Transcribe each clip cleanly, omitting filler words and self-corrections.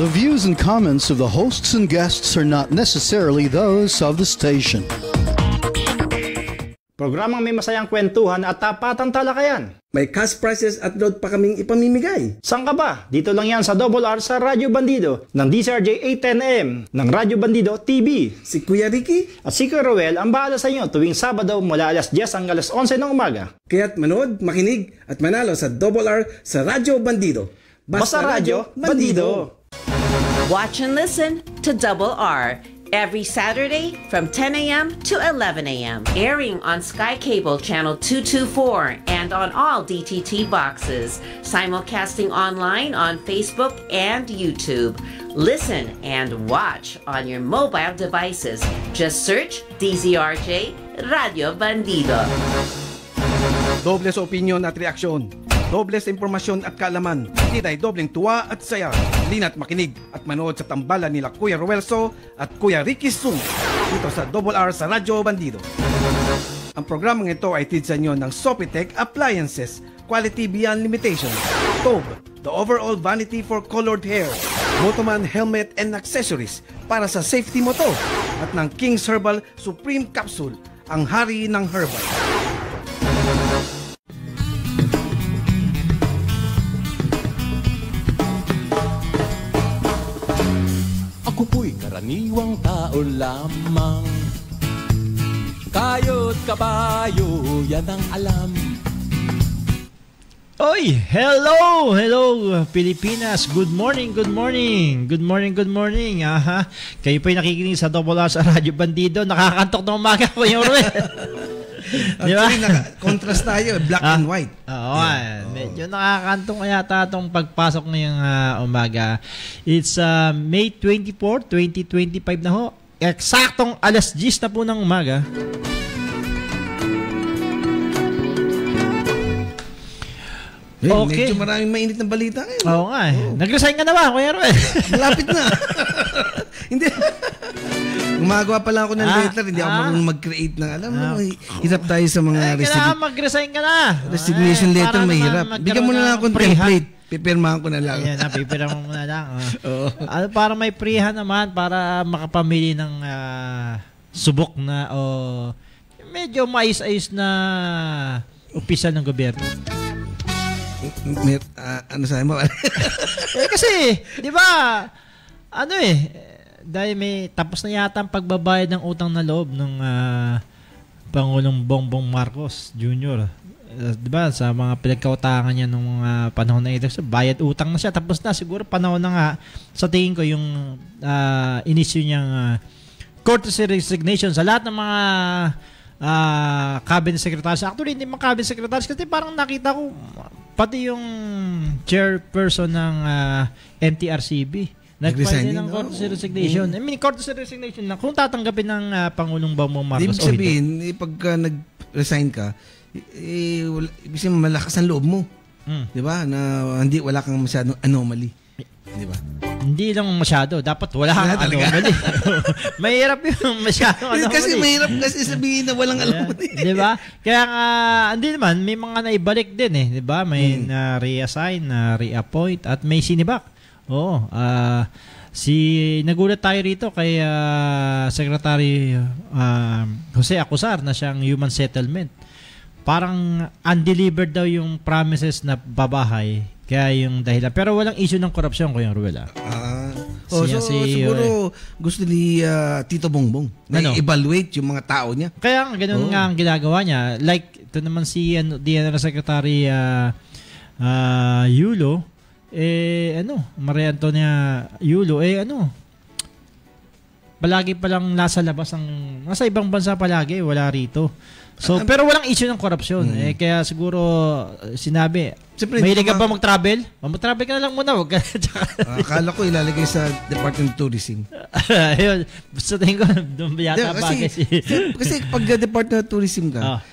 The views and comments of the hosts and guests are not necessarily those of the station. Programang may masayang kwentuhan at tapatang talakayan. May cash prizes at load pa kaming ipamimigay. Saan ka ba? Dito lang yan sa Double R sa Radyo Bandido ng DCRJ 810am ng Radyo Bandido TV. Si Kuya Ricky at si Kuya Roel ang bahala sa inyo tuwing Sabado mula alas 10 hanggang alas 11 ng umaga. Kaya't manood, makinig at manalo sa Double R sa Radyo Bandido. Basta Radyo Bandido. Watch and listen to Double R every Saturday from 10 a.m. to 11 a.m. Airing on Sky Cable Channel 224 and on all DTT boxes. Simulcasting online on Facebook and YouTube. Listen and watch on your mobile devices. Just search DZRJ Radio Bandido. Dobles opinion at reaksyon. Dobles impormasyon at kaalaman. Titay dobleng tuwa at saya. Lina't makinig at manood sa tambalan nila Kuya Ruelso at Kuya Ricky Sung dito sa Double R sa Radyo Bandido. Ang programang ito ay tid sa inyo ng Sopitech Appliances, Quality Beyond Limitation, Tob, the overall vanity for colored hair, Motoman helmet and accessories para sa safety mo to, at ng King's Herbal Supreme Capsule, ang hari ng herbal. Ako po'y karaniwang tao lamang. Kayo't kabayo, yan ang alam. Oy, hello Pilipinas. Good morning. Aha. Kayo po'y nakikinig sa Double R sa Radyo Bandido. Nakakantok ng umaga po yung Ruel. Diba? Actually, contrast tayo, black and white. Oo, medyo nakakantong yata itong pagpasok ngayong umaga. It's May 24, 2025 na ho. Eksaktong alas 10 na po ng umaga. Okay. Medyo maraming mainit ng balita ngayon. Oo nga eh. Nag-resign ka na ba, Kuya Roel? Malapit na. Hindi. Gumagawa pa lang ako ng letter, hindi ako marunong mag-create ng, alam mo, hirap tayo sa mga kailangan mag-resign ka na. Resignation letter, mahirap. Bigyan mo na lang akong template. Pipirmahan ko na lang. Ayan, pipirmahan mo na lang. Para may prehan naman, para makapamili ng subok na o medyo mais-ayos na opisyal ng gobyerno. Ano sabi mo? Kasi, di ba, dahil may tapos na yata ang pagbabayad ng utang na loob ng Pangulong Bongbong Marcos Jr. Diba, sa mga pinagkautangan niya nung panahon na ito. So, bayad utang na siya. Tapos na, siguro panahon na nga, sa tingin ko, yung inisyu niyang courtesy resignation sa lahat ng mga cabinet secretaries. Actually, hindi mga cabinet secretaries kasi parang nakita ko, pati yung chairperson ng NTRCB. Nag-file din ng courtesy resignation. I mean, courtesy resignation na kung tatanggapin ng Pangulong Bongbong Marcos. Ibig sabihin, pagka nag-resign ka, ibig sabihin malakas ang loob mo. Di ba? Na wala kang masyadong anomaly. Di ba? Hindi lang masyado. Dapat wala kang anomaly. Mahirap yung masyadong anomaly. Kasi mahirap kasi sabihin na walang anomaly. Di ba? Kaya nga, hindi naman, may mga naibalik din eh. Di ba? May na-reassign, na-reappoint, at may sinibak. Oo. Nagulat tayo rito kay Secretary Jose Acosar na siyang Human Settlement. Parang undelivered daw yung promises na babahay. Kaya yung dahilan. Pero walang issue ng korupsyon, Kuya Ruel. Siguro gusto ni Tito Bongbong na evaluate yung mga tao niya. Kaya ganun nga ang ginagawa niya. Like, ito naman si DNR Secretary Yulo. Maria Antonia Yulo, palagi palang nasa labas nasa ibang bansa palagi, wala rito. So, pero walang issue ng korupsyon. Kaya siguro sinabi, mahilig ka ba mag-travel? Mag-travel ka na lang muna. Akala ko ilalagay sa Department of Tourism. Ayun. Sa tingin ko, doon yata bagay kasi pag Department of Tourism ka,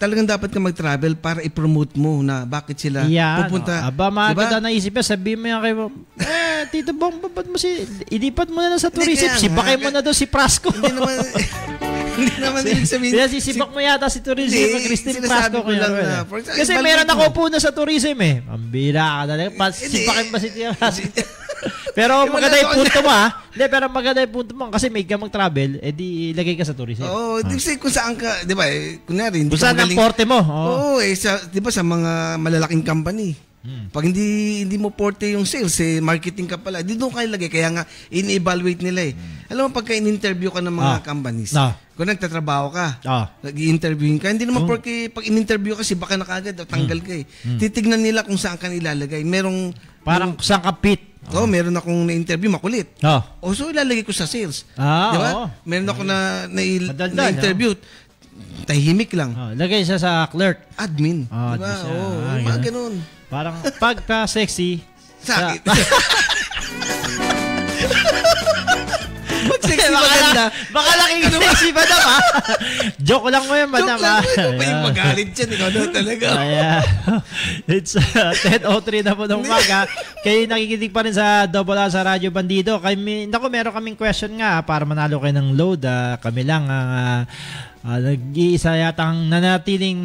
talagang dapat ka mag-travel para i-promote mo na bakit sila pupunta. Aba, makakita na isip yan. Sabihin mo yan kayo, Tito Bong, ba't mo ilipat mo na lang sa tourism. Sibakay mo na daw si Prasco. Hindi naman ibig sabihin. Sisibak mo yata si tourism ng Christine Prasco. Kasi meron ako po na sa tourism eh. Ang bira ka talaga. Sibakin ba si Tia Prasco? Pero maganda yung punto mo, ha? Hindi, pero maganda yung punto mo. Kasi may ka mag-travel, edi ilagay ka sa tourism. Oo, kasi kung saan ka, di ba, kunyari, hindi kung saan ang porte mo. Oo, di ba, sa mga malalaking company. Pag hindi mo porte yung sales, marketing ka pala, di doon ka ilagay. Kaya nga, in-evaluate nila Alam mo, pagka in-interview ka ng mga companies, kung nagtatrabaho ka, nag-i-interviewin ka, hindi naman porque pag in-interview ka, baka na kagad, tanggal ka Titignan nila kung saan ka nilalagay. Merong, parang saan ka fit. Meron akong na-interview, makulit. So ilalagay ko sa sales. Di ba? Meron ako na-interview, tahimik lang. Lagay siya sa clerk. Admin. Diba? Mga ganun. Parang pagka-sexy. Sakit. Pag sexy maganda. Baka laking sexy, madam, ha? Joke lang mo yun, madam, ha? Ikaw pa yung magalit dyan. Ikaw na talaga. It's 10:03 na po ng umaga. Kayo nakikinig pa rin sa Double R sa Radyo Bandido. Meron kaming question nga para manalo kayo ng load. Kami lang ang nag-iisa yatang nanatiling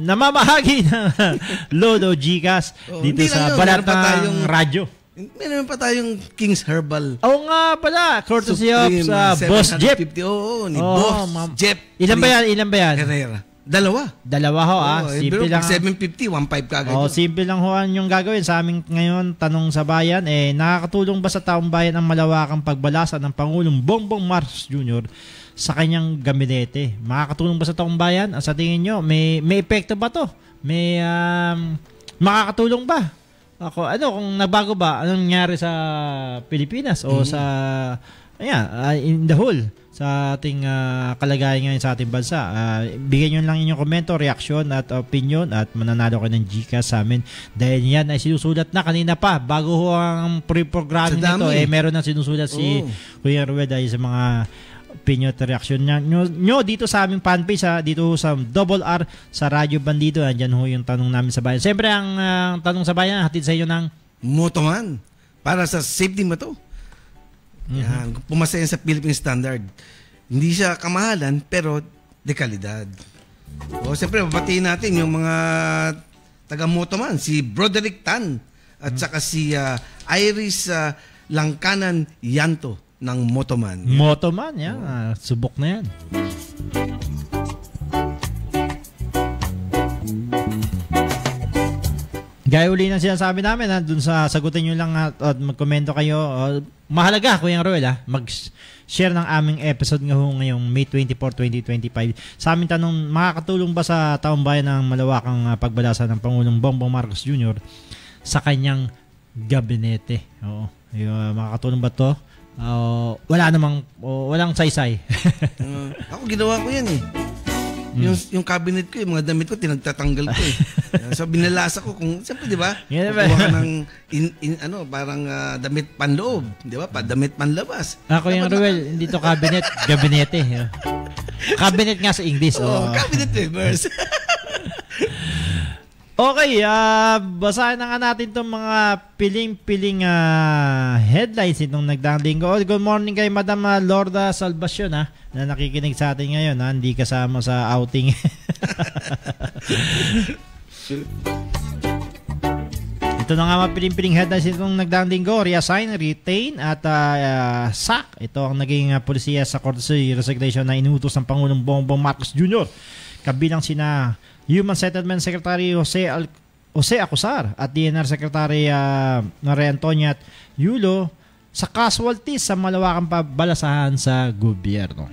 namamahagi ng load o Gcash dito sa balat ng radyo. Meron pa tayong King's Herbal. Oo nga pala. Courtesy of Boss Jeff. Ni Boss Jeff. Ilan ba yan? Herrera. Dalawa ho, simple lang. 750, 1.5 kagad. Simple lang ho yung gagawin sa amin ngayon. Tanong sa bayan, nakakatulong ba sa taong bayan ang malawakang pagbalasa ng Pangulong Bongbong Marcos Jr. sa kanyang gabinete? Makakatulong ba sa taong bayan? Sa tingin nyo, may epekto ba to? May makakatulong ba? Kung nagbago ba, anong nangyari sa Pilipinas o sa in the whole sa ating kalagayan ngayon sa ating bansa? Bigyan nyo lang inyong komento, reaksyon at opinion at mananalo kayo ng Gcash sa amin. Dahil yan ay sinusulat na kanina pa bago ho ang pre-programming nito. Meron na sinusulat si Kuya Ruel dahil sa mga opinion at reaction nyo dito sa aming fanpage, dito sa Double R sa Radyo Bandido. Andyan ho yung tanong namin sa bayan. Siyempre ang tanong sa bayan hatid sa inyo ng Motoman para sa safety mo to. Yan, pumasa yan sa Philippine Standard. Hindi siya kamahalan pero de kalidad. Siyempre babatiin natin yung mga taga Motoman, si Broderick Tan at saka si Iris Langkanan Yanto ng Motoman. Motoman, yan. Subok na yan. Gaya uli ng sinasabi namin, dun sa sagutin nyo lang at magkomento kayo. Mahalaga, Kuya Roel, mag-share ng aming episode ngayong May 24, 2025. Sa aming tanong, makakatulong ba sa taong bayan ng malawakang pagbalasa ng Pangulong Bongbong Marcos Jr. sa kanyang gabinete? Makakatulong ba to? Walang saysay. Ako ginawa ko yan Yung cabinet ko, yung mga damit ko, tinagtatanggal ko So, binalasa ko kung, siyempre, di ba? Kukuha ka ng, parang damit panloob. Di ba? Damit panlabas. Ako yung Ruel, hindi to cabinet, gabinete. Cabinet nga sa English. Cabinet reverse. Okay, basahin na nga natin itong mga piling-piling headlines itong nagdaang linggo. Good morning kay Madam Lorda Salvacion na nakikinig sa atin ngayon. Hindi kasama sa outing. Ito na nga mga piling-piling headlines itong nagdaang linggo. Reassign, retain at sack. Ito ang naging polisiya sa courtesy resignation na inutos ng Pangulong Bongbong Marcos Jr. Kabilang sina Human Settlement Secretary Jose Acosar at DNR Secretary Maria Antonia Yulo sa casualties sa malawakang pabalasahan sa gobyerno.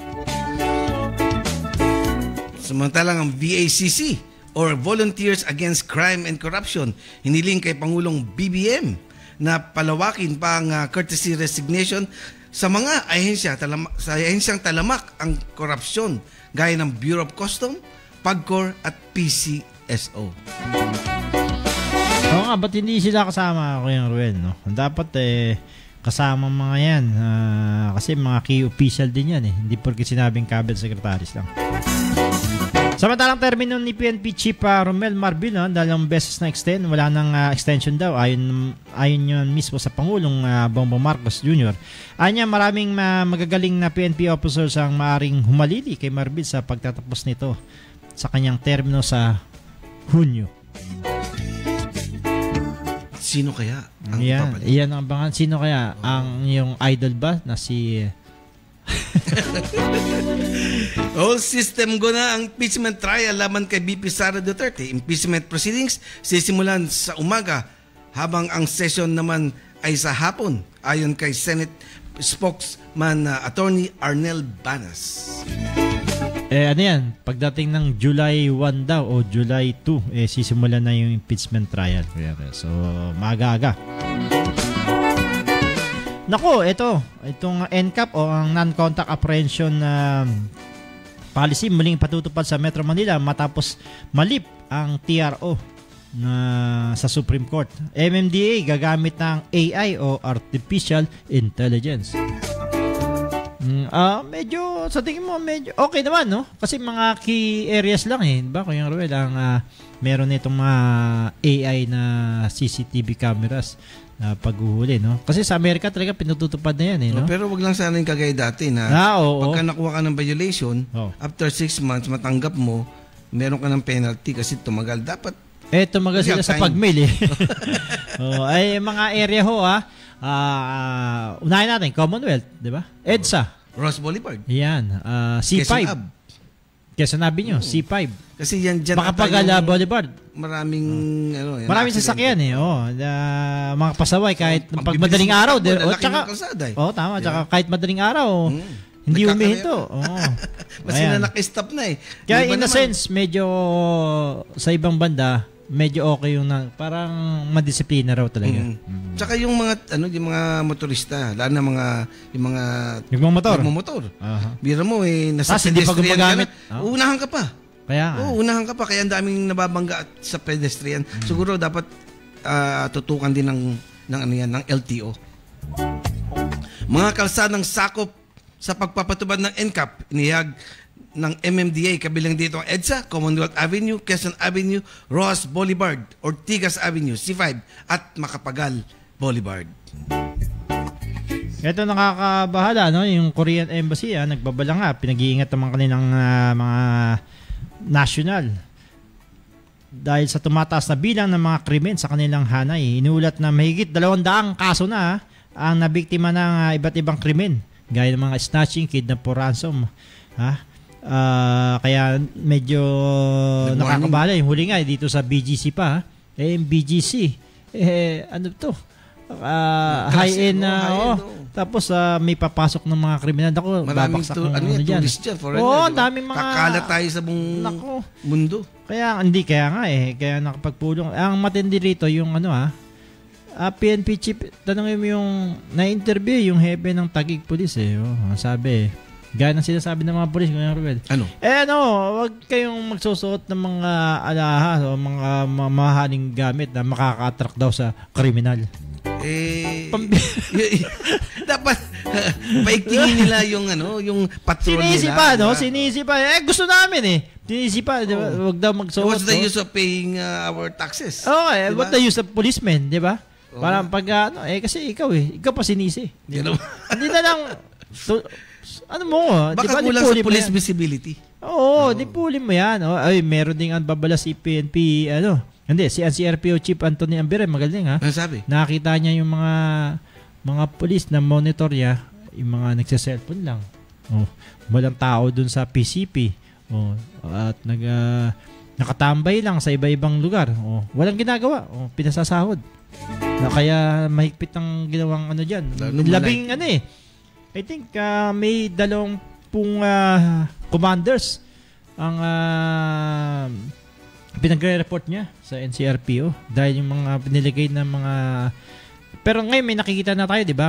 Samantalang ang VACC or Volunteers Against Crime and Corruption hiniling kay Pangulong BBM na palawakin pa ang courtesy resignation sa mga ahensyang talamak ang korupsyon gaya ng Bureau of Customs, PAGCOR at PCSO. Oo nga, ba't hindi sila kasama, Kuya Ruel? No? Dapat kasama mga yan. Kasi mga key official din yan. Hindi porque sinabing cabinet secretaries lang. Samantalang termino ni PNP Chief Romel Marbil, dalawang beses na extend. Wala nang extension daw. Ayon yun mismo sa Pangulong Bongbong Marcos Jr. Anya maraming magagaling na PNP officers ang maaring humalili kay Marbil sa pagtatapos nito sa kanyang termino sa Hunyo. Sino kaya ang Yan, papalit? yan ang abangan. Sino kaya ang yung idol ba na si All system go na ang impeachment trial laban kay VP Sara Duterte. Impeachment proceedings sisimulan sa umaga habang ang session naman ay sa hapon ayon kay Senate spokesman Attorney Arnel Banas. ano yan, pagdating ng July 1 daw o July 2, sisimulan na yung impeachment trial. So, maaga-aga. Nako, itong NCAP o ang Non-Contact Apprehension policy muling patutupad sa Metro Manila matapos malip ang TRO sa Supreme Court. MMDA gagamit ng AI o Artificial Intelligence. Medyo sa tingin mo medyo okay naman, no? Kasi mga key areas lang diba? Kuya Ruel, ang meron nitong mga AI na CCTV cameras na paghuhuli, no? Kasi sa Amerika talaga pinututupad na yan, no? Pero wag lang sana yung kagaya dati na pagka nakuha ka ng violation, after 6 months matanggap mo, meron ka ng penalty kasi tumagal. Dapat tumagal sila sa pag-mail, ay mga area unahin natin, Commonwealth, di ba? EDSA. Ross Boulevard. Yan. C5. Quezon Avenue, C5. Kasi yan dyan Makapagala Boulevard. Maraming maraming sasakyan mga pasaway kahit pag madaling araw. Tama. Tsaka kahit madaling araw, hindi humihinto. Mas naka-stop na Kaya in a sense, medyo sa ibang banda, medyo okay yung parang madisiplina raw talaga. Tsaka yung mga motorista, lalo na yung mga nagmamotor. Bira mo nasa pedestrian ka na, unahan ka pa. Unahan ka pa kaya ang daming nababangga sa pedestrian. Siguro dapat tutukan din ng LTO. Mga kalsadang sakop sa pagpapatubad ng NCAP, inihag ng MMDA, kabilang dito ang EDSA, Commonwealth Avenue, Quezon Avenue, Ross Boulevard, Ortigas Avenue, C5 at Makapagal Boulevard. Ito nakakabahala, no? Yung Korean Embassy, nagbabala nga, pinag-iingat naman kanilang mga national. Dahil sa tumataas na bilang ng mga krimen sa kanilang hanay, inuulat na mahigit 200 kaso na ang nabiktima ng iba't ibang krimen, gaya ng mga snatching, kidnap o ransom. Kaya medyo nakakabahala. Yung huli nga dito sa BGC pa. Yung BGC high-end tapos may papasok ng mga kriminal. Maraming tourist dyan, foreigner. Daming mga kakalat tayo sa buong mundo. Kaya kaya nakapagpulong. Ang matindi rito yung PNP chief, tanongin mo yung na-interview yung hepe ng Taguig Police sabi gaya ng sinasabi ng mga polis, Kuya Ruel. Wag kayong magsusuot ng mga alahas o mga mamahaling gamit na makaka-attract daw sa kriminal. Dapat paiktingin nila yung patrol nila. Sinisipa. Gusto namin Sinisipa, diba? Wag daw magsuot. What's the use of paying our taxes? Diba? What the use of policemen, di ba? Parang pag, kasi ikaw pa sinisi. Hindi na lang, baka kulang sa police visibility. Dipulin mo yan. Meron ding babala si PNP, si NCRPO Chief Anthony Ambire, magaling Ano sabi? Nakita niya yung mga police na monitor niya, yung mga nagsa-cellphone lang. Walang tao dun sa PCP. At nakatambay lang sa iba-ibang lugar. Walang ginagawa. Pinasasahod. Kaya mahigpit ang ginawang dyan. Labing I think may 20 commanders ang pinagre-report niya sa NCRPO dahil yung mga piniligay na mga. Pero ngayon may nakikita na tayo, di ba?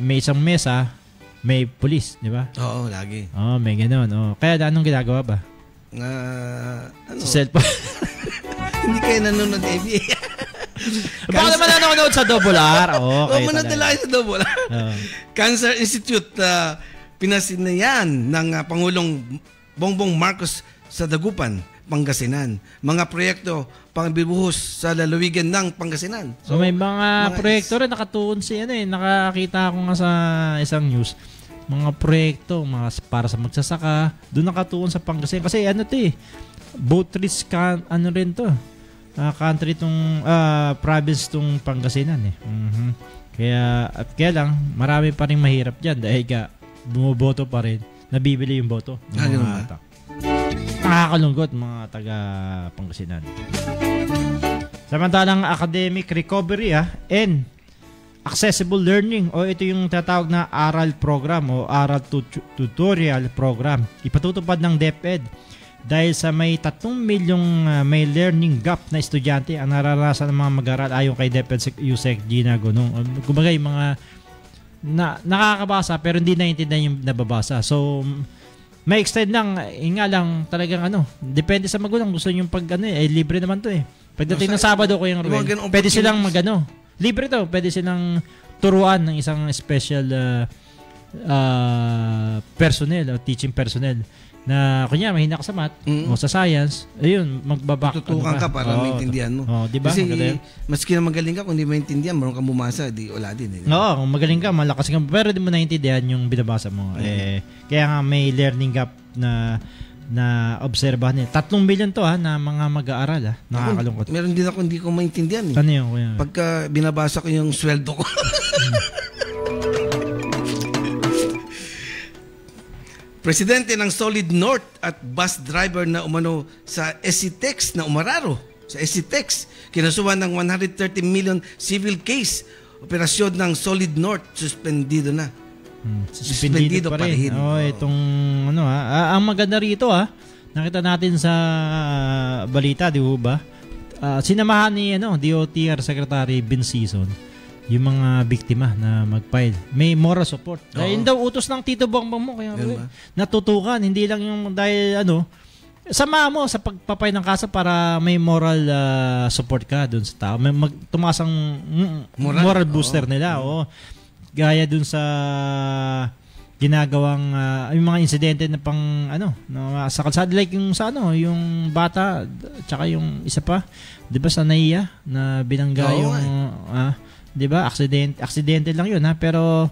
May isang mesa, may police, di ba? Oo, lagi. May gano'n. Kaya anong ginagawa ba? Sa cellphone. Hindi kayo nanonood, Ebi. Baka naman nanonood sa Double R. Manadala sa Double R. Cancer Institute, pinasinayan ng Pangulong Bongbong Marcos sa Dagupan, Pangasinan. Mga proyekto pangbibuhos sa lalawigan ng Pangasinan. So may mga proyekto rin nakatuon nakakita ko nga sa isang news. Mga proyekto para sa magsasaka, doon nakatuon sa Pangasinan kasi boat risk rin to. country tong province tong Pangasinan eh. Kaya lang marami pa ring mahirap diyan dahil bumoboto pa rin, nabibili yung boto ng mga bata. Nakakalungkot mga taga Pangasinan. Samantalang academic recovery and accessible learning o ito yung tatawag na ARAL program o ARAL tutorial program ipatutupad ng DepEd dahil sa may 3 milyong may learning gap na estudyante ang nararasan ng mga mag-aral ayon kay DepEd Yusek Gina Gonong. Kumbaga yung mga nakakabasa pero hindi naiintindihan yung nababasa. So may extend lang, nga lang talagang depende sa magulang. Gusto nyo libre naman to eh. Pagdating ng Sabado ko yung Ruel, pwede silang libre to, pwede silang turuan ng isang special personnel o teaching personnel na kunya mahina ka sa math o sa science, ayun, tutukan ka para maintindihan mo. Diba? Kasi maski na magaling ka, kung di maintindihan, marunong ka bumasa, di wala din. Kung magaling ka, malakas ka, pero di mo naintindihan yung binabasa mo. Kaya nga may learning gap na obserbahan nila. 3 million to na mga mag-aaral nakakalungkot. Meron din ako hindi ko maintindihan eh. Ano yun? Kuya? Pagka binabasa ko yung sweldo ko. Presidente ng Solid North at bus driver na umano sa SCTEX na umararo. Sa SCTEX, kinasuhan ng 130 million civil case. Operasyon ng Solid North, suspendido na. Suspendido pa rin. Itong ang maganda rito nakita natin sa balita, di ba? Sinamahan ni DOTR Secretary Ben Sison yung mga biktima na mag-file. May moral support. Dahil daw utos ng Tito Bongbong mo kaya natutukan, hindi lang yung dahil sama mo sa pagpapay ng kaso para may moral support ka doon sa tao. May tumaas ang moral booster nila. Gaya dun sa ginagawang yung mga insidente na pang sa kalsada like yung sa yung bata tsaka yung isa pa, 'di ba sa Naiya na binangga yung 'di ba aksidente lang yun pero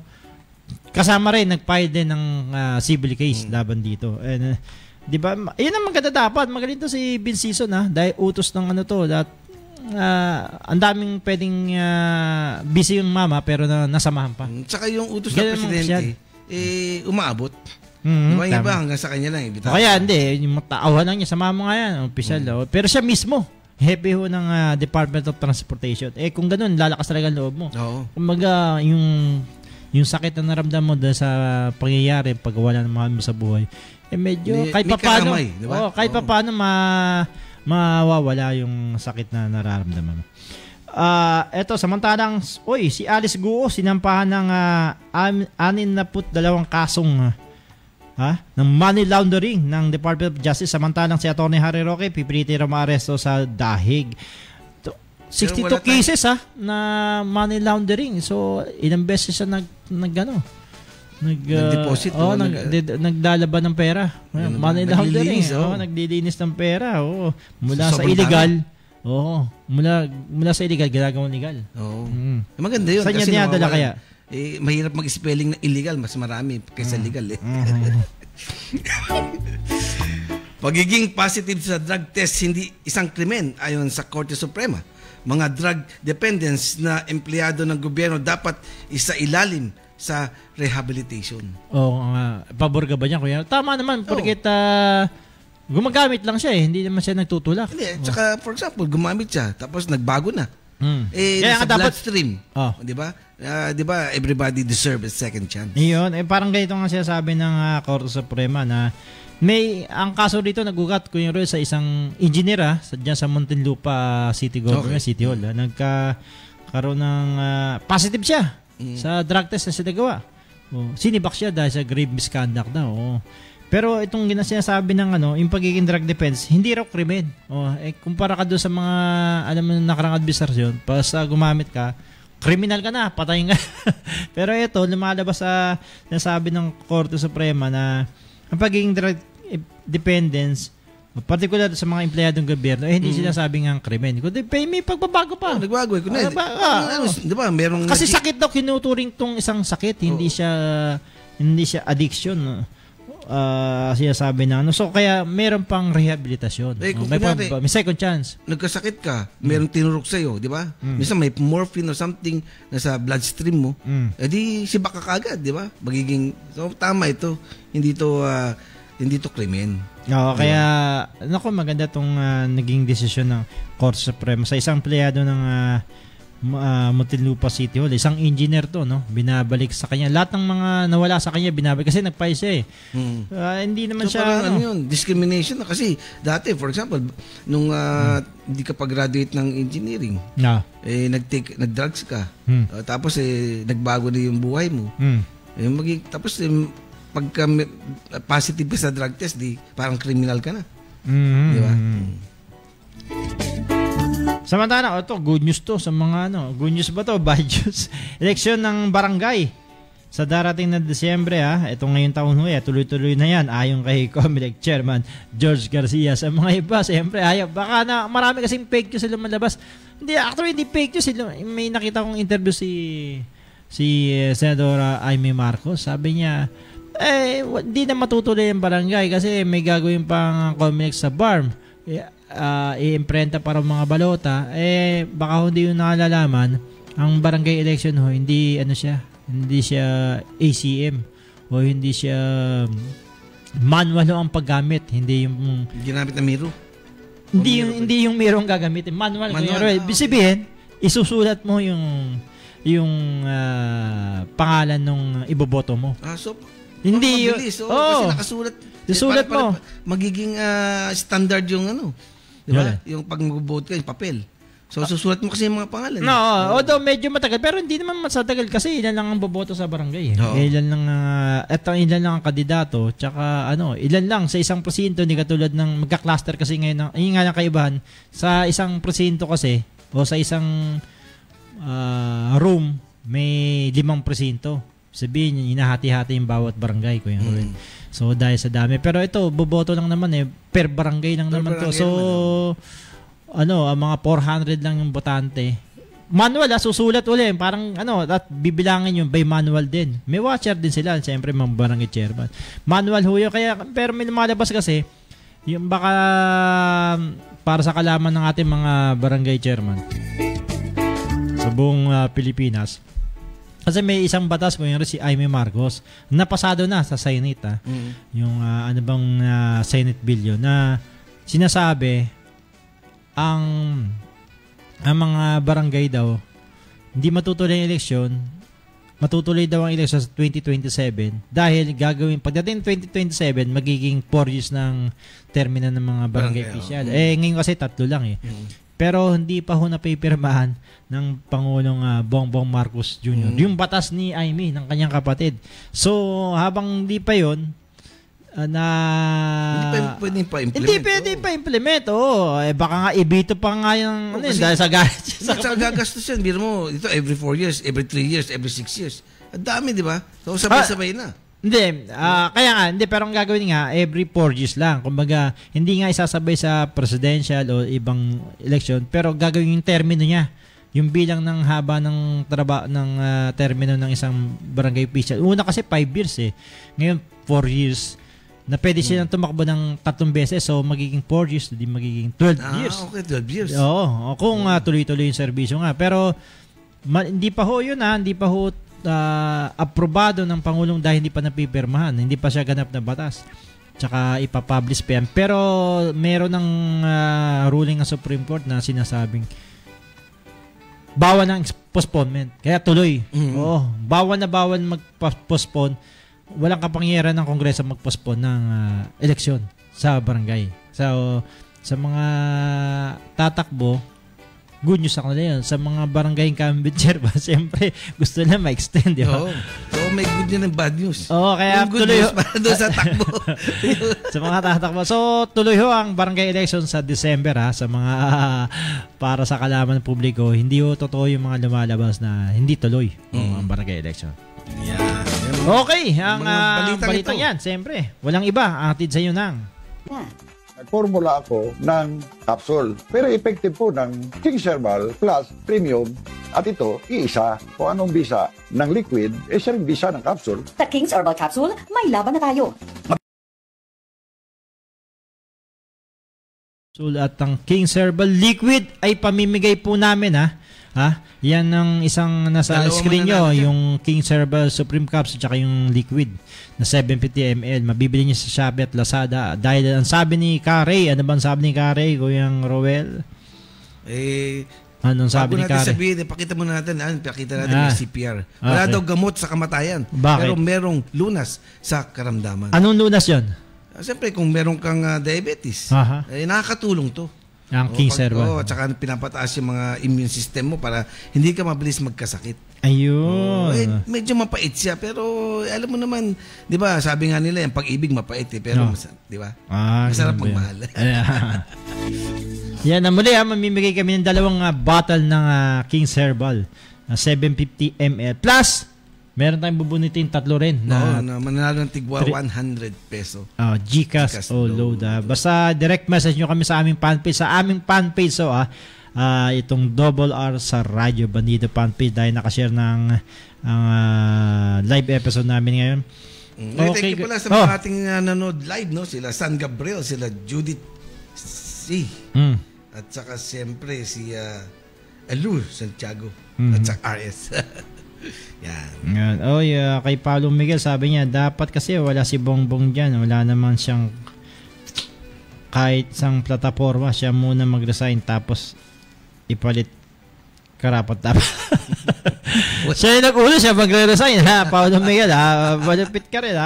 kasama rin nag-file din ng civil case laban dito. And 'di ba? Ayun ang maganda dapat. Magaling to si Ben Sison dahil utos ng ang daming pwedeng busy yung mama pero nasamahan pa. Tsaka yung utos ng presidente umaabot. Diba yung iba hanggang sa kanya lang kaya hindi, yung mataawan lang niya sa mama nga yan, opisyal. Pero siya mismo hepe ho ng Department of Transportation. Kung ganun, lalakas talaga ang loob mo. Kumbaga yung sakit na naramdam mo dahil sa pangyayari pag wala ng mahal mo sa buhay, medyo kahit paano diba? Kahit paano mawawala yung sakit na nararamdaman mo. Eto, samantalang si Alice Guo sinampahan ng 62 kasong ng money laundering ng Department of Justice, samantalang si Atty. Harry Roque pipilitin raw maaresto sa dahig. 62 cases na money laundering. So ilang beses siya nag-deposit naglalaban ng pera. Money laundering. Naglilinis ng pera. Mula sa illegal. Mula sa illegal ginagawang legal. Maganda 'yun. Saan niya dinadala kaya? Mahirap mag-spelling ng illegal, mas marami kaysa legal Pagiging positive sa drug test hindi isang krimen ayon sa Korte Suprema. Mga drug dependents na empleyado ng gobyerno dapat isailalim sa rehabilitation. Pabor ka ba niya, kuya? Tama naman, porket gumagamit lang siya hindi naman siya nagtutulak. Hindi, tsaka for example, gumamit siya tapos nagbago na. Kaya sa bloodstream, di ba? Di ba everybody deserves a second chance? Iyon, parang ganito nga siya sabi ng Korte Suprema na ang kaso dito nagugat ko yung sa isang engineer diyan sa Muntinlupa City Government, City Hall. Nagkaroon ng positive siya sa drug test na sinagawa. Sinibak siya dahil sa grave misconduct daw. Pero itong sinasabi ng yung pagiging drug defense, hindi raw krimen. Kumpara ka doon sa mga nakarang administrasyon, basta gumamit ka, kriminal ka na, patayin ka. Pero ito, lumalabas sa sinasabi ng Korte Suprema na ang pagiging drug dependence, particular sa mga empleyadong gobyerno, hindi sinasabing ang krimen. Kundi may pagbabago pa. Nagbago. Diba, merong kasi sakit daw kinuturing tong isang sakit, hindi siya addiction. sinasabi na ano. So kaya meron pang rehabilitasyon. Kung May second chance. Nagkasakit ka, meron tinurok sa'yo, di ba? Minsan may morphine or something na sa bloodstream mo, di sibak ka kagad, di ba? So tama ito. Hindi to krimen. Oo, kaya maganda tong naging desisyon ng Korte Suprema sa isang empleyado ng Muntinlupa City Hall. Isang engineer to, no? Binabalik sa kanya. Lahat ng mga nawala sa kanya, binabalik. Kasi nagpay siya hindi naman so, siya... Parang yun, discrimination na. Kasi dati, for example, nung hindi ka pag-graduate ng engineering, nag-drugs ka. Tapos nagbago na yung buhay mo. Tapos pagka positive ka sa drug test, parang criminal ka na. Di ba? Samantala, good news to sa mga good news ba to? Bad news. Eleksyon ng barangay sa darating na Desyembre ito ngayong taon tuloy-tuloy na yan ayon kay Comelec Chairman George Garcia. Sa mga iba, siyempre ayaw. Baka na marami kasing fake news sila malabas. Hindi fake news. May nakita kong interview si Senadora Amy Marcos. Sabi niya, hindi na matutuloy yung barangay kasi may gagawin pang Comelec sa BARM. I-imprenta para mga balota, baka hindi yung nakalalaman, ang barangay election hindi siya ACM o hindi siya manual ang paggamit, hindi yung ginamit na miro. Hindi yung mirong gagamitin, manual. Ibig sabihin, isusulat mo yung pangalan ng iboboto mo. So hindi mabilis, kasi nakasulat. Susulat mo. Magiging standard yung diba? Yung pag mag-vote ka, yung papel. So, susulat mo kasi yung mga pangalan. Although medyo matagal, pero hindi naman masatagal kasi ilan lang ang boboto sa barangay. Ilan lang ang kandidato, tsaka ilan lang sa isang presinto, hindi katulad ng magka-cluster kasi ngayon, yun nga lang kaibahan, sa isang presinto kasi, o sa isang room, may 5 presinto. Sabihin, hinahati-hati yung bawat barangay, Kuya Ruel. So, dahil sa dami. Pero ito, boboto lang naman per barangay lang naman to. So, mga 400 lang yung botante. Manual, susulat ulit. Parang, at bibilangin yung by manual din. May watcher din sila, siyempre, mga barangay chairman. Manual huyo. Kaya, pero may lumalabas kasi, yung baka, para sa kalaman ng ating mga barangay chairman sa buong Pilipinas, kasi may isang batas ko yung si Amy Marcos napasado na sa Senate yung Senate bill yun na sinasabi ang mga barangay daw hindi matutuloy ang eleksyon, matutuloy daw ang eleksyon sa 2027 dahil gagawin pagdating 2027 magiging 4 years ng termino ng mga barangay official. Ngayon kasi 3 lang pero hindi pa napipirmahan ng Pangulong Bongbong Marcos Jr. Yung batas ni Amy, ng kanyang kapatid. So, habang hindi pa yun, hindi pwede pa-implement. Hindi pwede pa-implement. Baka nga ibito pa nga yung dahil sa gagastos yan. Biro mo, ito every 4 years, every 3 years, every 6 years. Ang dami, di ba? So, sabay-sabay na. Hindi, kaya nga, pero ang gagawin nga, every 4 years lang. Kumbaga, hindi nga isasabay sa presidential o ibang election, pero gagawin yung termino niya. Yung bilang ng haba ng termino ng isang barangay official. Una kasi 5 years Ngayon, 4 years. Na pwede silang tumakbo ng 3 beses, so magiging 4 years, hindi magiging 12 years. Okay, 12 years. Oo, kung tuloy-tuloy yung serbisyo nga. Pero, hindi pa yun hindi pa aprobado ng Pangulong dahil hindi pa napipirmahan, hindi pa siya ganap na batas, tsaka ipapublish pa yan. Pero meron ng ruling ng Supreme Court na sinasabing bawal ng postponement, kaya tuloy. Bawal mag-postpone. Walang kapangyarihan ng Kongreso mag-postpone ng eleksyon sa barangay. So sa mga tatakbo, good news ako na yun. Sa mga barangay incumbent chairman, siyempre, gusto na ma-extend, di ba? So, may good news and bad news. Kaya good tuloy news para doon sa takbo. Sa mga tatakbo. So, tuloy ang barangay election sa December, sa mga para sa kalaman ng publiko. Hindi totoo yung mga lumalabas na hindi tuloy ang barangay election. Okay, ang balitang yan, siyempre, walang iba, atid sa iyo ng Nagformula ako ng capsule. Pero effective po ng King's Herbal Plus Premium. At ito, iisa. Kung anong bisa ng liquid, siya rin bisa ng capsule. Sa King's Herbal Capsule, may laban na tayo. At ang King's Herbal Liquid ay pamimigay po namin yan ang isang nasa screen nyo, yung King's Herbal Supreme Cups at saka yung liquid na 750 ml. Mabibili nyo sa Shopee at Lazada. Dahil ang sabi ni Carey, ano bang sabi ni Carey, Kuyang Roel? Anong sabi ni Carey? Sabihin, pakita natin yung CPR. Wala daw gamot sa kamatayan. Bakit? Pero merong lunas sa karamdaman. Anong lunas yun? Siyempre, kung meron kang diabetes, nakakatulong to. Ang King's Herbal. At saka pinapataas yung mga immune system mo para hindi ka mabilis magkasakit. Ayun. Medyo mapait siya, pero alam mo naman, di ba, sabi nga nila, yung pag-ibig mapait pero di ba? Masarap magmahal. Yan na muli mamimigay kami ng 2 bottle ng King's Herbal 750 ml. Plus, meron tayong bubunitin 3 rin. Na mananalo ng tigwa 100 peso. GCash o load. Basta direct message nyo kami sa aming fanpage. Sa aming fanpage, itong Double R sa Radyo Bandido fanpage dahil nakashare ng live episode namin ngayon. Thank you pala sa mga ating nanonood live, no? Sila San Gabriel, sila Judith C. At saka siyempre si Alur Santiago at saka RS. Yan. Kay Paulo Miguel sabi niya, dapat kasi wala si Bongbong dyan. Wala naman siyang kahit isang plataforma. Siya muna mag-resign tapos ipalit karapat-dapat. Siya yung nag-ulo, siya magre-resign. Paulo Miguel, malupit ka rin.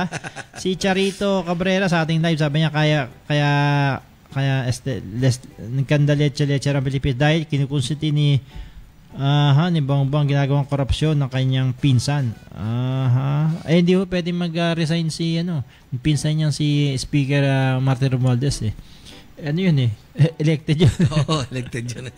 Si Charito Cabrera sa ating live sabi niya, kaya nagkanda leche-leche ang Pilipinas dahil kinukonsulti ni Bongbong ginagawang korupsyon ng kanyang pinsan. Hindi ho pwede mag-resign si yung pinsan niyang si Speaker Martin Romualdez Ano yun elected yun. Elected yun.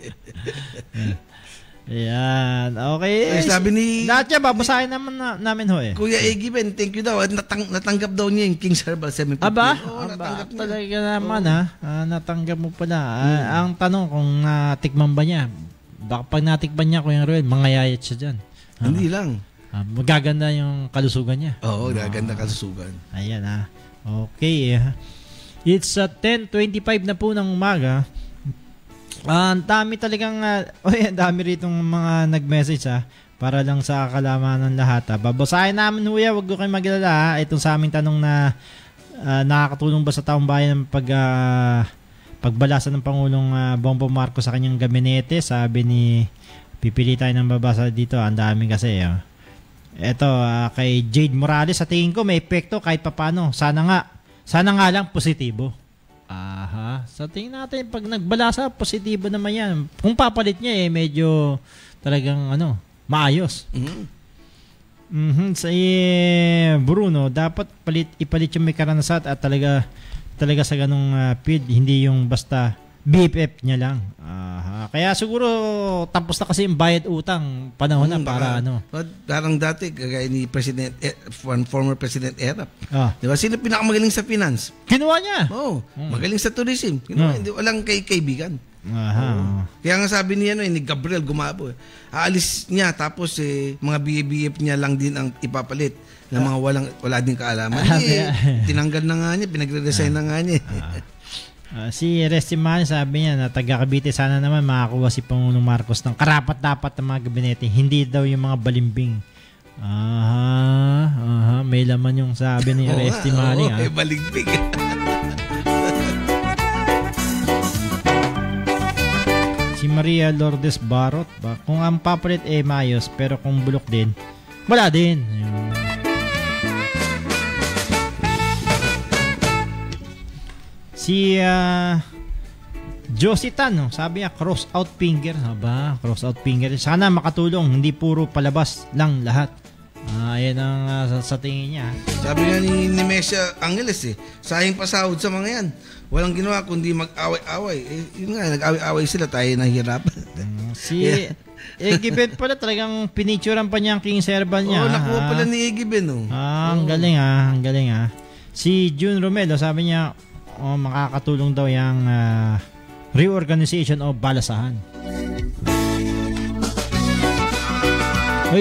Ayan. Okay. Sabi ni lahat yan, babasahin namin ho Kuya Iggy Ben, thank you daw. At natanggap daw niya yung King's Herbal 750. Natanggap talaga naman natanggap mo pala. Ang tanong kung natikman ba niya, baka pag natikman niya Kuya Roel, mangayayat siya dyan. Hindi lang. Magaganda yung kalusugan niya. Oo, gaganda kalusugan. Ayan Okay. It's 10:25 na po ng umaga. Ang dami talagang ang dami ritong mga nag-message para lang sa kalaman ng lahat. Babasahin namin huwag ko kayo maglala. Itong sa aming tanong na nakakatulong ba sa taong bayan ng pagbalasan ng Pangulong Bongbong Marcos sa kanyang gabinete. Sabi ni pipili tayo ng babasa dito. Ang dami kasi. Ito kay Jade Morales, sa tingin ko may epekto kahit papano. Sana nga lang positibo. Sa tingin natin pag nagbalasa positibo naman yan. Kung papalit niya medyo talagang maayos. Sa Bruno, dapat ipalit yung may karanasan at talaga sa ganung field, hindi yung basta BFF niya lang. Kaya siguro tapos na kasi yung bayad utang, panahon na para Parang dati kagaya ni former President Erap. Diba sino pinakamagaling sa finance? Kinuha niya. Magaling sa tourism. Hindi walang kaibigan. Kaya nga sabi niya ni Gabriel Gumabo, aalis niya tapos mga BFF niya lang din ang ipapalit ng mga wala din kaalaman. Tinanggal na nga niya, pinagre-resign na nga niya. Si Restiman sabi niya na taga Cavite, sana naman makakuha si Pangulong Marcos ng karapat-dapat ng mga gabinete, hindi daw yung mga balimbing. May laman yung sabi ni Restiman. May balimbing. Si Maria Lourdes Barot ba? Kung ang papalit maayos, pero kung bulok din, wala din. Si Josie Tan, sabi niya cross out finger. Cross out finger. Sana makatulong, hindi puro palabas lang lahat. Ayan ang sa tingin niya. Sabi nga ni Mesha Angeles sayang pasahod sa mga yan. Walang ginawa kundi mag-away-away. Yun nga, nag-away-away sila, tayo nahihirap. Si Iggy Ben pala talagang pinicturean pa niya ang King's Herbal niya. Nakuha pala ni Iggy Ben. Ang galing ang galing Si June Romelo, sabi niya makakatulong daw yung reorganization o balasahan.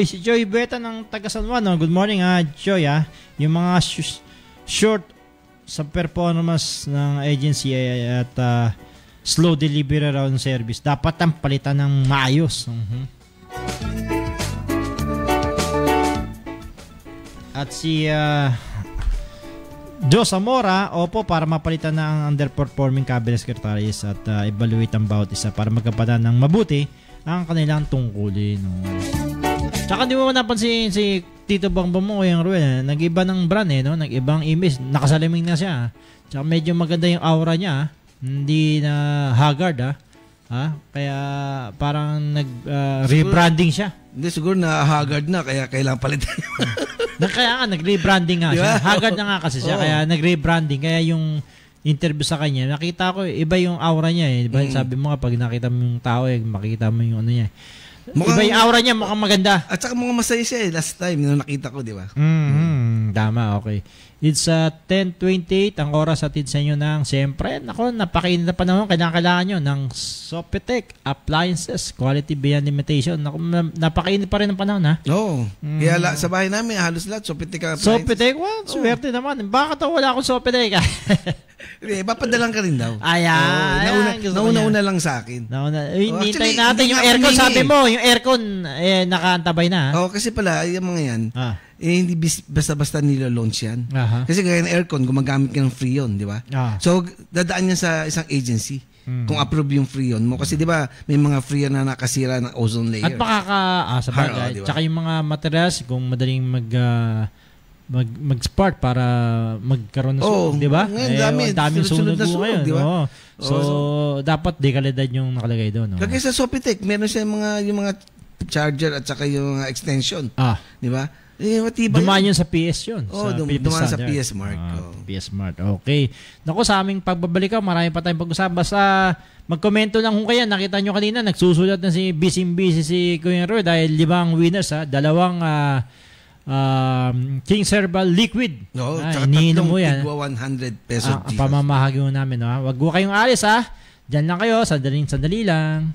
Si Joy Beta ng taga San Juan. Good morning Joy. Yung mga short sa performance ng agency at slow delivery raw ng service. Dapat ang palitan ng maayos. At si Joe Zamora, opo, para mapalitan na ang underperforming cabinet secretaries at evaluate ang bawat isa para magkapadan ng mabuti ang kanilang tungkulin. Tsaka di mo napansin si Tito Bongbong mo yung Ruel, nag-iba ng brand no? Nag-ibang image, nakasalaming na siya. Tsaka medyo maganda yung aura niya, hindi na haggard kaya parang nag-rebranding siya. Hindi, siguro na haggard na, kaya kailangan palitan. Kaya nga, nag-rebranding nga siya. Haggard na nga kasi siya, kaya nag-rebranding. Kaya yung interview sa kanya, nakita ko, iba yung aura niya eh. Diba? Sabi mo nga, pag nakita mo yung tao makikita mo yung ano niya. Iba yung aura niya, mukhang maganda. At saka mukhang masaya siya last time, nung nakita ko, di ba? Tama, okay. It's 10:28, ang oras atid sa inyo ng, siyempre, napakainit na panahon, kailangan nyo ng Sopitec Appliances, quality beyond limitation. Napakainit pa rin ang panahon, ha? Oo. Kaya sa bahay namin, halos lahat, Sopitec Appliances. Sopitec? Swerte naman. Bakit wala akong Sopitec? Papadalang ka rin daw. Nauna lang sa akin. Hintay natin yung aircon. Sabi mo, yung aircon, nakaantabay na. Kasi pala, yung mga yan, hindi basta-basta nilo-launch yan. Kasi gaya ng aircon, gumagamit ka ng Freon, di ba? So, dadaan yan sa isang agency kung approve yung Freon mo. Kasi di ba, may mga Freon na nakasira ng ozone layer. At sa bagay. Diba? Tsaka yung mga materials, kung madaling mag-spark para magkaroon ng sunog, di ba? Daming sunog ngayon. Di ba? So, dapat dekalidad yung nakalagay doon. Kaya sa Sopitec, meron siya yung mga charger at saka yung extension. Di ba? Dumaan yun sa PS yun. Dumaan sa PS Mart. PS Mart. Okay. Naku, sa aming pagbabalik marami pa tayong pag-usapan. Basta mag-komento lang kung kaya. Nakita nyo kanina, nagsusulat na si busy si Kuya Roy dahil 5 winners, 2 King's Herbal Liquid. Tsaka iniinom mo yan. tigwa 100 pesos. Pamamahagi mo namin. Wag mo kayong alis, Diyan lang kayo. Sandali lang.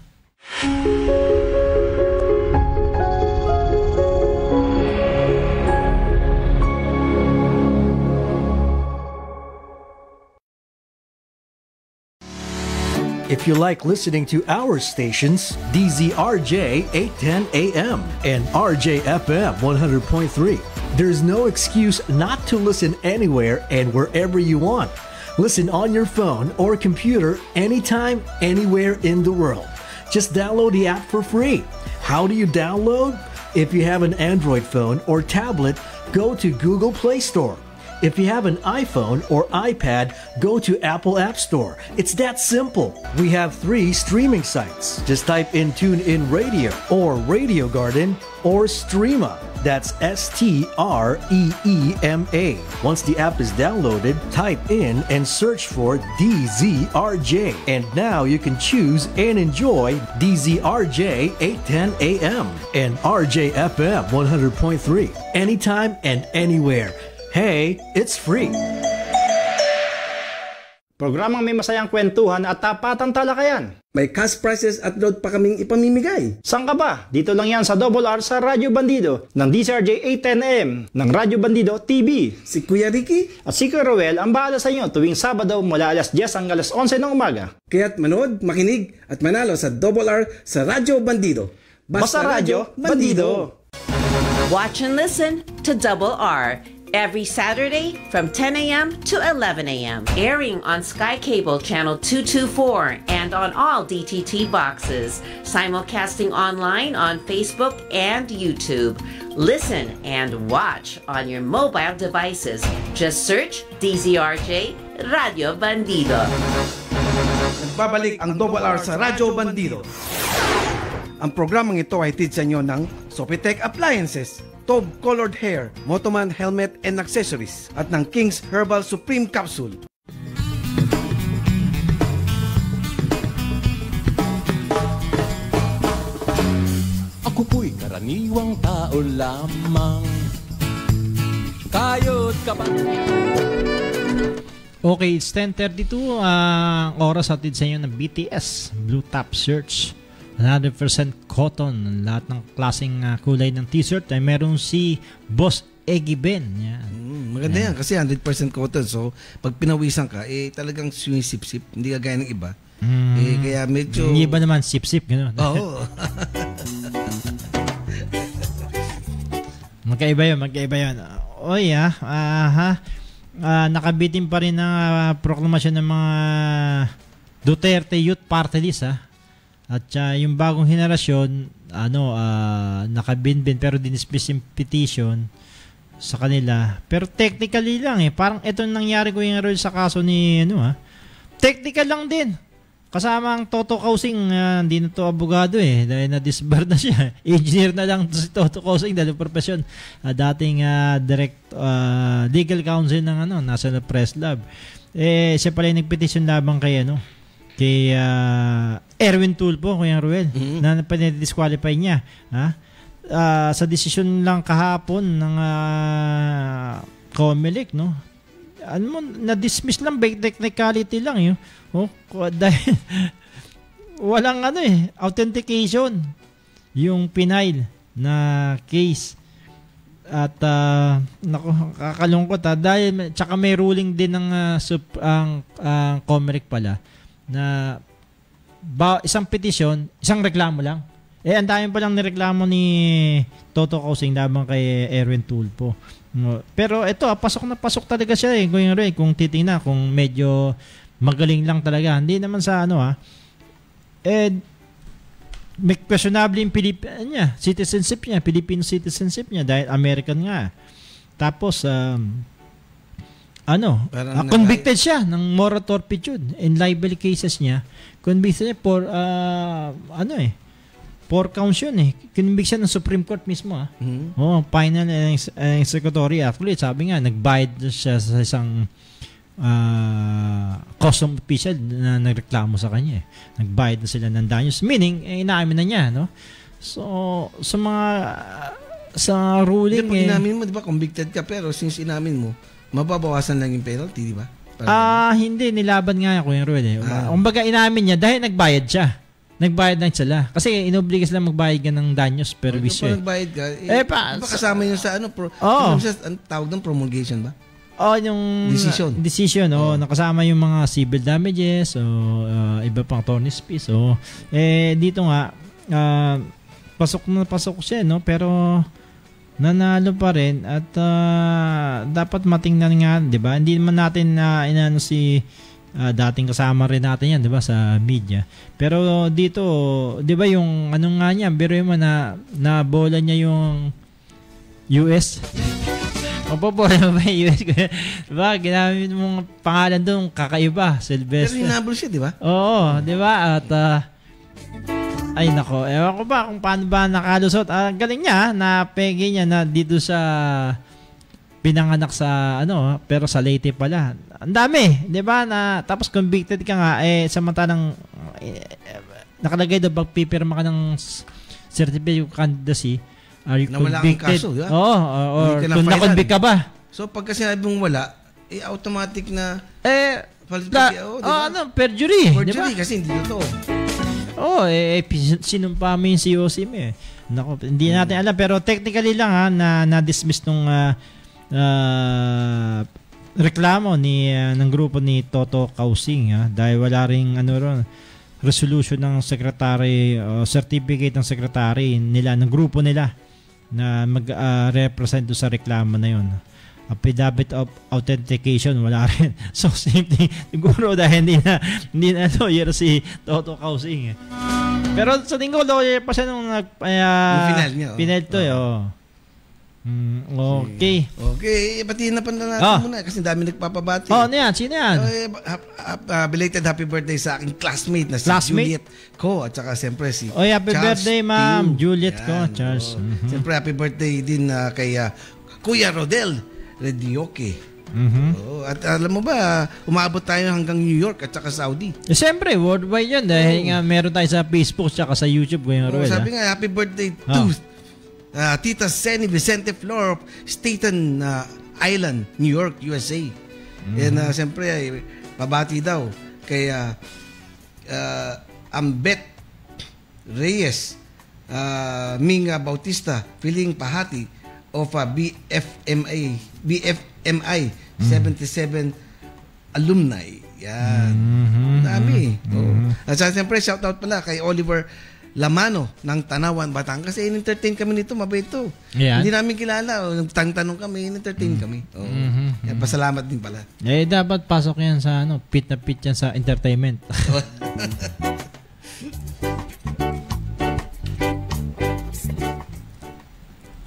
If you like listening to our stations, DZRJ 810 AM and RJFM 100.3, there's no excuse not to listen anywhere and wherever you want. Listen on your phone or computer anytime, anywhere in the world. Just download the app for free. How do you download? If you have an Android phone or tablet, go to Google Play Store. If you have an iPhone or iPad, go to Apple App Store. It's that simple. We have 3 streaming sites. Just type in TuneIn Radio or Radio Garden or Streema. That's STREEMA. Once the app is downloaded, type in and search for DZRJ. And now you can choose and enjoy DZRJ 810 AM and RJFM 100.3 anytime and anywhere. Hey, it's free. Programang may masayang kwentuhan at tapatang talakayan. May cash prizes at load pa kaming ipamimigay. Saan ka ba? Dito lang yan sa Double R sa Radyo Bandido ng DCRJ 810M ng Radyo Bandido TV. Si Kuya Ricky at si Kuya Roel ang bahala sa inyo tuwing Sabado mula alas 10 hanggang alas 11 ng umaga. Kaya't manood, makinig at manalo sa Double R sa Radyo Bandido. Basta Radyo Bandido. Watch and listen to Double R every Saturday from 10 a.m. to 11 a.m. Airing on Sky Cable Channel 224 and on all DTT boxes. Simulcasting online on Facebook and YouTube. Listen and watch on your mobile devices. Just search DZRJ Radio Bandido. Nagbabalik ang Double R sa Radyo Bandido. Ang programang ito ay hatid sa inyo ng Sopitec Appliances, Tob Colored Hair, Motoman Helmet and Accessories at ng King's Herbal Supreme Capsule. Ako po'y karaniwang tao lamang. Kayod ka ba? Okay, it's 10:32. Ang oras hatid sa inyo ng BTS Blue Top Shirts. 100% cotton. Lahat ng klaseng kulay ng t-shirt ay meron si Boss Eggy Ben. Yan. Maganda yan kasi 100% cotton. So, pag pinawisan ka, talagang sumisip-sip. Hindi kagaya ng iba. Kaya medyo... Hindi ba naman sip-sip, gano'n? Oo. Magkaiba yun. Oy, nakabitin pa rin ng proklamasyon ng mga Duterte Youth Party List, At yung bagong henerasyon, nakabinbin pero dinismiss yung petition sa kanila. Pero technically lang parang ito nangyari ko yung role sa kaso ni technical lang din. Kasama ang Toto Kausing, hindi na to abogado dahil na-disbar na siya. Engineer na lang si Toto Kausing dahil profesyon. Dating legal counsel ng National Press Lab. Siya pala yung nagpetition labang kay Erwin Tulfo, Kuya Ruel, na pinadisqualify niya. Sa desisyon lang kahapon ng COMELEC, na-dismiss lang by technicality lang yun. Dahil walang authentication yung pinail na case. At kakalungkot dahil tsaka may ruling din ng COMELEC pala na isang petisyon, isang reklamo lang. Ang dami pa lang nireklamo ni Toto Kausing labang kay Erwin Tulfo. Pero ito, pasok na pasok talaga siya kung titingnan, kung medyo magaling lang talaga. Hindi naman sa may questionable yung citizenship niya, Filipino citizenship niya dahil American nga. Tapos convicted siya ng moral turpitude in libel cases niya. Convicted niya for 4 counts yun Kinibig siya ng Supreme Court mismo final executory. Actually, sabi nga, nagbayad siya sa isang custom official na nagreklamo sa kanya. Nagbayad na sila ng danyos. Meaning, inaamin na niya, So, sa mga sa ruling inamin mo, di ba, convicted ka, pero since inamin mo, mababawasan lang yung penalty, di ba? Hindi, nilaban nga Kuya Ruel Kumbaga, inamin niya dahil nagbayad siya. Nagbayad na sila. Kasi inobliga sila magbayad ka ng danyos per wisyo. Kung nagbayad ka, di ba kasama yun sa tawag ng promulgation ba? Yung decision. Nakasama yung mga civil damages, iba pang attorney's fees. Dito nga, pasok na pasok siya, pero nanalo pa rin at dapat matingnan nga, 'di ba? Hindi naman natin inano si dating kasama rin natin 'yan, 'di ba, sa media. Pero dito, 'di ba yung nga niya, biro mo na bola niya yung US. Mapabola mo ba yung US? Diba? Ginamit mong pangalan doon, kakaiba, Sylvester. Pero hinabol siya, di ba? Oo, di ba? At ay nako, ewan ko ba kung paano ba nakalusot. Galing niya, napegi niya na dito sa pinanganak sa pero sa Leyte pala. Ang dami, 'di ba? Tapos convicted ka nga samantalang nakalagay daw pagpipirma ka ng certificate of candidacy. Are you convicted? Kaso, yeah? Or kung na-convict ka ba? So pagka sinabi mong wala, automatic na perjury. Perjury, diba? Kasi hindi totoo. Sinumpa mo yung COC mo Nako, hindi natin alam, pero technically lang na-dismiss nung reklamo ng grupo ni Toto Kausing dahil wala ring resolution ng secretary certificate ng secretary nila, ng grupo nila na mag-represent sa reklamo na yun. Affidavit of authentication, wala rin. So, same thing. Siguro dahil hindi na lawyer si Toto Kausing Pero sa tingin ko, lawyer pa siya nung final niya. Final to okay. Okay, batiin na pa na natin muna kasi dami nagpapabati. Ano yan? Sino yan? Belated happy birthday sa aking classmate na si Juliet Ko at saka siyempre si happy Charles birthday, Ma'am Juliet Ko. Charles. Siyempre happy birthday din kay Kuya Rodel Redioke. At alam mo ba, umabot tayo hanggang New York at saka Saudi. Siyempre, worldwide yun dahil nga meron tayo sa Facebook at sa YouTube. Sabi nga, happy birthday to Tita Seni Vicente Flor of Staten Island, New York, USA. And siyempre, pabati daw kay Ambet Reyes, Minga Bautista, Piling Pahati of BFMI 77 alumni. Yan. Dami. At siyempre, shoutout pala kay Oliver Lamano ng Tanawan, Batangas. Kasi in-entertain kami nito, mabait to. Yan. Hindi namin kilala. Nagtanong kami, in-entertain kami. Yan, pasalamat din pala. Dapat pasok yan sa pit na pit yan sa entertainment.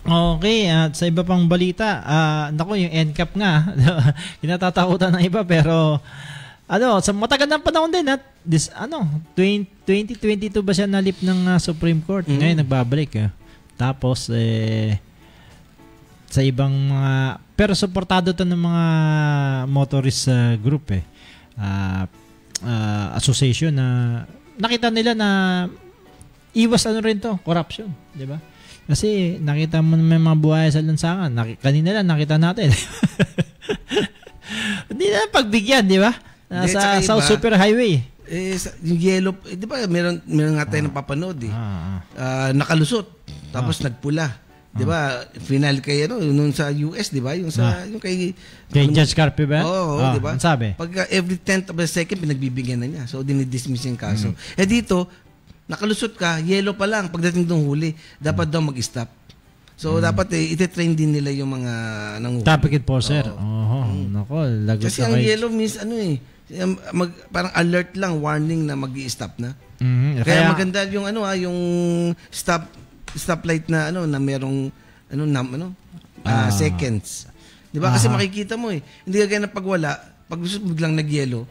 Okay, at sa iba pang balita, yung NCAP nga, kinatatakutan ng iba, pero sa matagal ng panahon din at 2022 ba siya nalip ng Supreme Court? Ngayon nagbabalik. Tapos sa ibang mga, pero suportado to ng mga motorist group association na nakita nila na iwas rin to, corruption, di ba? Kasi nakita mo may mga buhay sa lansangan. Kanina lang nakita natin. Hindi na pagbigyan, di ba? Sa South Super Highway. Yung yellow, di ba, meron nga tayo napapanood nakalusot, tapos nagpula. Di ba? Final kay noon sa US, di ba? Yung kay Judge Carpe ba? Oo, di ba? Ang sabi? Pag every 10th of a second pinagbibigyan na niya. So dinidismiss yung kaso. Dito, nakalusot ka, yellow pa lang pagdating ng huli, dapat daw mag-stop. So dapat ite-train din nila yung mga nanguhuli. Traffic enforcer. Nako, lagot. Kasi ang yellow means parang alert lang, warning na mag-i-stop na. Kaya maganda yung yung stoplight na na merong seconds. 'Di ba? Kasi makikita mo hindi ka gaya na pag wala, pag biglang nag-yellow,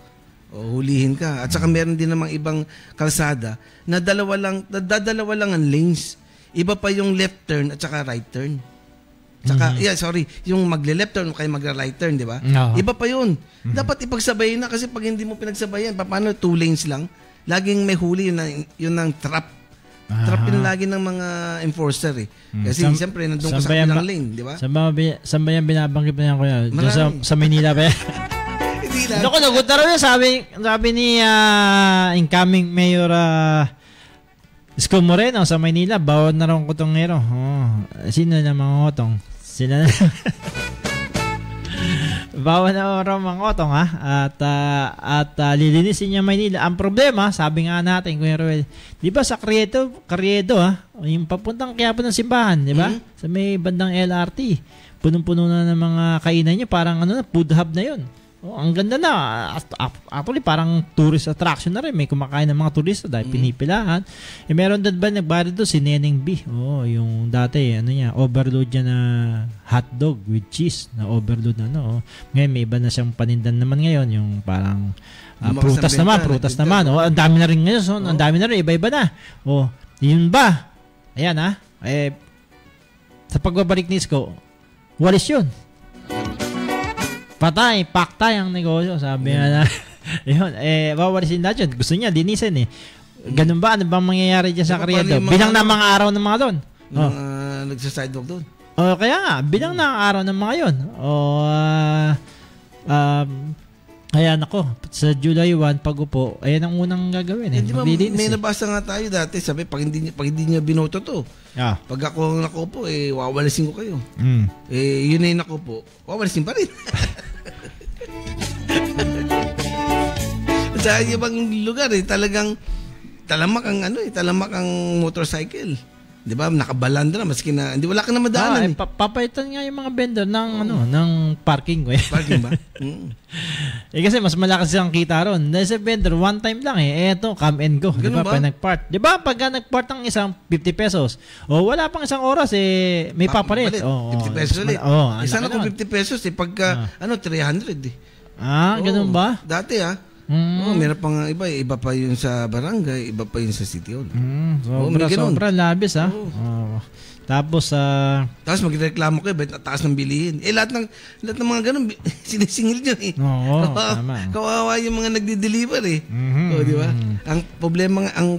hulihin ka. At saka meron din namang ibang kalsada na dalawa lang ang lanes. Iba pa yung left turn at saka right turn. Tsaka, yung magle-left turn o kaya magle-right turn, di ba? Iba pa yun. Dapat ipagsabayin na kasi pag hindi mo pinagsabayan, paano 2 lanes lang? Laging may huli, yun ang trap. Trap yun lagi ng mga enforcer Kasi siyempre, nandun ka sa kabilang lane, di ba? Saan ba yan binabanggit na yan, kuya? Sa Manila ba yan? Naku, nagutan rin. Sabi ni incoming Mayor Isko Moreno sa Maynila, bawal na rin kutongero. Sino na mga otong? Sila na. Bawal na rin mga otong At lilinisin niya Maynila. Ang problema, sabi nga natin, Kuya Ruel, di ba sa Carriedo yung papuntang Quiapo ng simbahan, di ba? Sa may bandang LRT. Punong-puno na ng mga kainan niya, parang food hub na yun. Ang ganda na. Actually, parang tourist attraction na rin. May kumakain ng mga turista dahil pinipilahan. Meron doon ba nagbayad doon? Si Neneng B. Yung dati, overload niya na hotdog with cheese. Na overload na, Ngayon, may iba na siyang panindan naman ngayon. Yung parang prutas naman. Ang dami na rin ngayon. Ang dami na rin. Iba-iba na. Yun ba? Ayan, sa pagbabalik ni Isko, walis yun. Paktay ang negosyo, sabi nga na. Yun, wawalisin natin. Gusto niya, linisin Ganun ba? Ano bang mangyayari dyan sa Carriedo? Bilang na mga araw ng mga doon. Nagsa-sidewalk doon. Kaya nga, bilang na araw ng mga yun. Ayan ako, sa July 1, pag-upo, ayan ang unang gagawin. May nabasa nga tayo dati, sabi, pag hindi niya binoto to, pag ako nakupo, wawalisin ko kayo. Yun na yung nakupo, wawalisin pa rin. Sa ibang lugar, talagang talamak ang motorcycle. Di ba? Nakabalanda na maski na hindi wala ka na madaanan. Papaitan nga yung mga vendor ng ng parking. Parking ba? Kasi mas malakas ang kita ron. Dahil sa vendor one time lang eto come and go. Di ba? Pag nag-part. Di ba? Pag nag-part ng isang 50 pesos. Wala pang isang oras may papalit. 50 pesos ulit. Isa na kung 50 pesos pagka 300 ganun ba? Dati meron pang iba pa yun sa barangay, iba pa yun sa city hall. Sobra labis Tapos magreklamo kayo, ba't nataas ng bilihin? Lahat ng mga ganun sinisingil nyo tama. Kawawa yung mga nagde-deliver di ba? Ang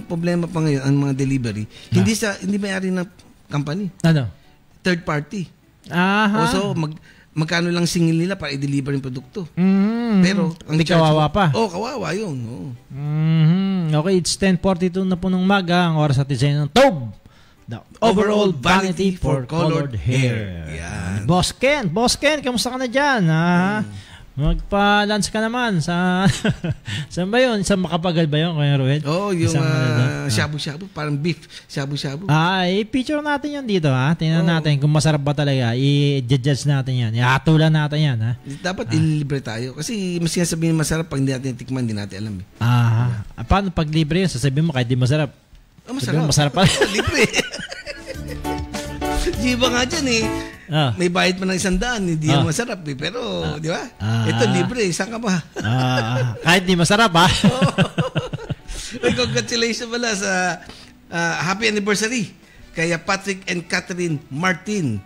problema pa ngayon ang mga delivery, hindi may-ari ng company. Third party. So magkano lang singil nila para i-deliver yung produkto. Pero ang kawawa pa. Kawawa yun. Okay, it's 10:42 na po ng umaga. Ang oras natin sa ng TOB. The Overall Vanity for Colored Hair. Yan. Boss Ken, kamusta ka na dyan? Magpa-lunch ka naman sa saan ba yun? Sa Makapagal ba yun, Kuya Ruel? Yung shabu-shabu, parang beef shabu-shabu. I-picture natin yan dito, ha? Tingnan natin kung masarap ba talaga. I-judge natin yan. Ihatulan natin yan, ha? Dapat ililibre tayo. Kasi mas sinasabihin masarap pag hindi natin tikman, hindi natin alam. Paano pag libre yun? Sasabihin mo kahit di masarap. Masarap. Masarap pala. Libre. Iba nga dyan may bayad pa ng 100, hindi yung masarap pero di ba? Ito libre, saan ka pa? Kahit di masarap ha? Congratulations pala sa happy anniversary kay Patrick and Catherine Martin.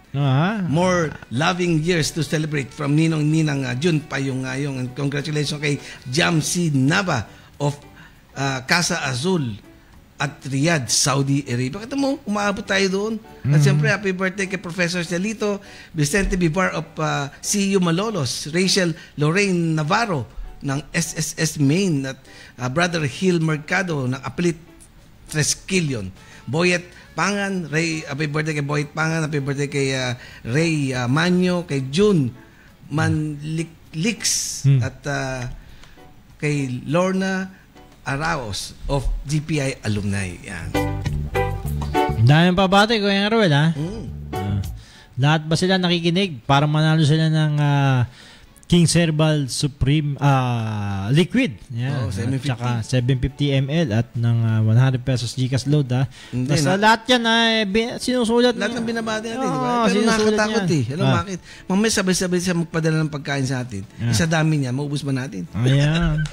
More loving years to celebrate from Ninang June pa yung congratulations kay Jamsi Nava of Casa Azul at Riyadh, Saudi Arabia. Kita mo, umaabot tayo doon. At siyempre, happy birthday kay Professor Celito, Vicente Bivar of CU Malolos, Rachel Lorraine Navarro ng SSS Maine, at Brother Hill Mercado ng Apelit Tresquillion. Boyet Pangan, happy birthday kay Boyet Pangan, happy birthday kay Ray Manyo, kay June Manlix, at kay Lorna Araos of GPI alumni. Yan. Dahil pabati ko yung Ruel, ha? Lahat ba sila nakikinig para manalo sila ng King Herbal Supreme Liquid? Yan. 750. Tsaka 750 ml at ng 100 pesos GCash load, ha? Basta lahat yan, sinusulat. Lahat ng binabati natin, di ba? Pero nakakatakot Alam mo bakit? Mamaya sabay-sabay siya magpadala ng pagkain sa atin. Isa dami niya, maubos ba natin? Ayan.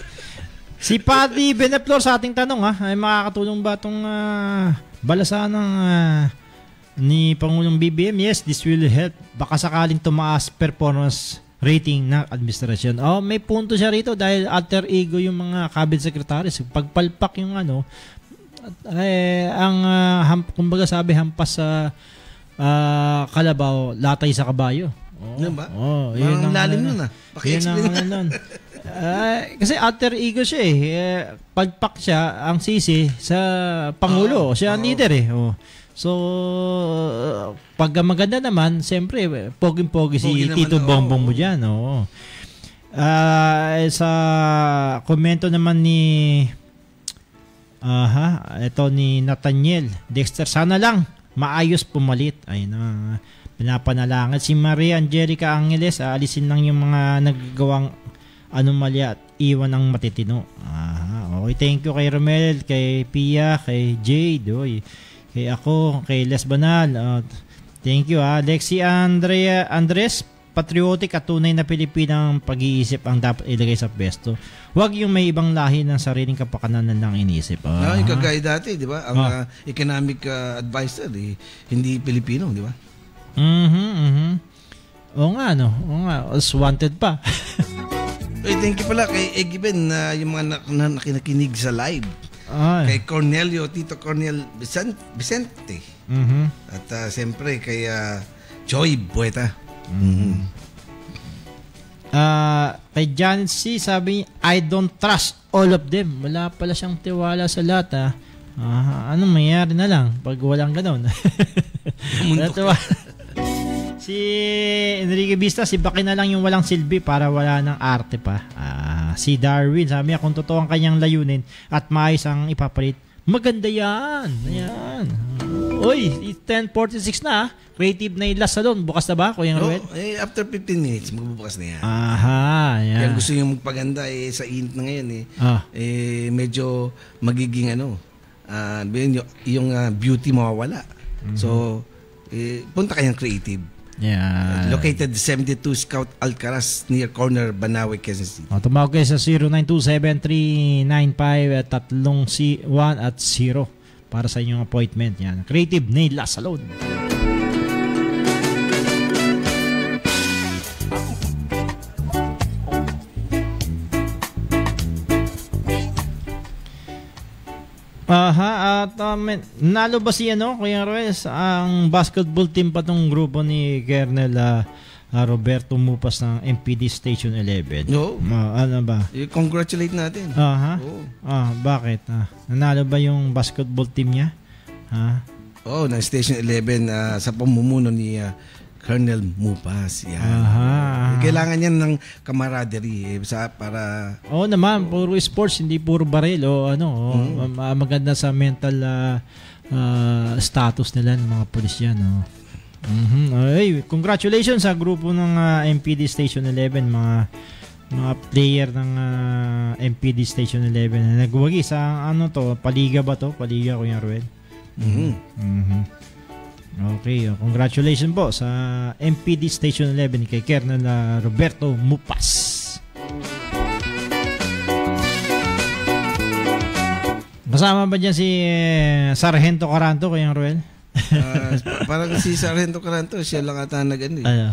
Si Patty Beneflor sa ating tanong, ay makakatulong ba itong balasahan ng ni Pangulong BBM? Yes, this will help. Baka sakaling tumaas performance rating ng administrasyon. May punto siya rito dahil alter ego yung mga cabinet secretaries. Pagpalpak yung kumbaga sabi, hampas sa kalabaw, latay sa kabayo. Diba? Yun ang lalim nun Paki-explain nun. Kasi alter ego siya pagpak siya ang sisi sa Pangulo. Siya ang leader So, pag maganda naman, siyempre, poging-pogi si Tito Bongbong mo dyan. Sa komento naman ni ito ni Nathaniel Dexter, sana lang maayos pumalit. Ayun na, pinapanalangin. Si Maria Angelica Angeles, alisin lang yung mga naggagawang anomalya at iwan ang matitino. Okay, thank you kay Romel, kay Pia, kay Jade, kay ako, kay Les Banal. Thank you Lexi Andres, patriotic at tunay na Pilipinang pag-iisip ang dapat ilagay sa pwesto. Huwag yung may ibang lahi ng sariling kapakanan lang inisip. Yung kagaya dati, di ba? Ang economic advisor, hindi Pilipino, di ba? Oo nga, as wanted pa. Thank you pala kay Eggy Ben yung mga nakikinig sa live. Kay Cornelio, Tito Cornel Vicente. At siyempre kay Joy Bueta. Kay Janet C, sabi niya, I don't trust all of them. Wala pala siyang tiwala sa lahat. Anong mangyayari na lang pag walang ganon? Si Enrique Vista, si Baki na lang yung walang silbi para wala ng arte pa. Si Darwin, sabi niya, kung totoo ang kanyang layunin at maayos ang ipapalit, maganda yan. Ayan. Uy, 10:46 na. Creative na yung last salon. Bukas na ba, Kuya Ruel? After 15 minutes, magbubukas na yan. Yan. Kaya gusto nyo magpaganda sa init na ngayon medyo magiging yung beauty mawawala. So, punta kayang creative. Located 72 Scout Alcaraz near corner Banawe, Quezon City. Tumawag kayo sa 0927-395-301 at 0 para sa inyong appointment. Yan. Creative Nail Salon. At nalo ba si Kuya Ruiz, ang basketball team pa tong grupo ni Colonel Roberto Mupas ng MPD Station 11? No. Ano ba? Congratulate natin. Bakit? Nanalo ba yung basketball team niya? Na Station 11 sa pamumuno ni Colonel Mupas. Yan. Aha. Kailangan yan ng camaraderie para... Oo naman, puro sports, hindi puro baril o ano. Maganda sa mental status nila ng mga pulis yan. Ay, congratulations sa grupo ng MPD Station 11, mga player ng MPD Station 11 na nagwagi sa ano to, paliga ba to? Paliga, Kuya Ruel. Okay, congratulations po sa MPD Station 11 kay Colonel Roberto Mupas. Kasama ba dyan si Sargento Caranto, Kuya Ruel? Parang si Sargento Caranto, siya lang ata nag-ano eh.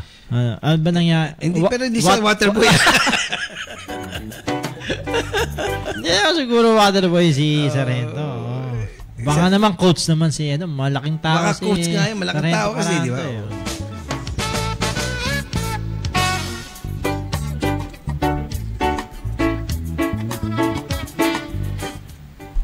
Ano ba nangyari? Pero hindi siya waterboy. Hindi siguro waterboy si Sargento. Baka naman coach naman si malaking tao. Baka coach nga yun, malaking Sargento tao kasi, di ba?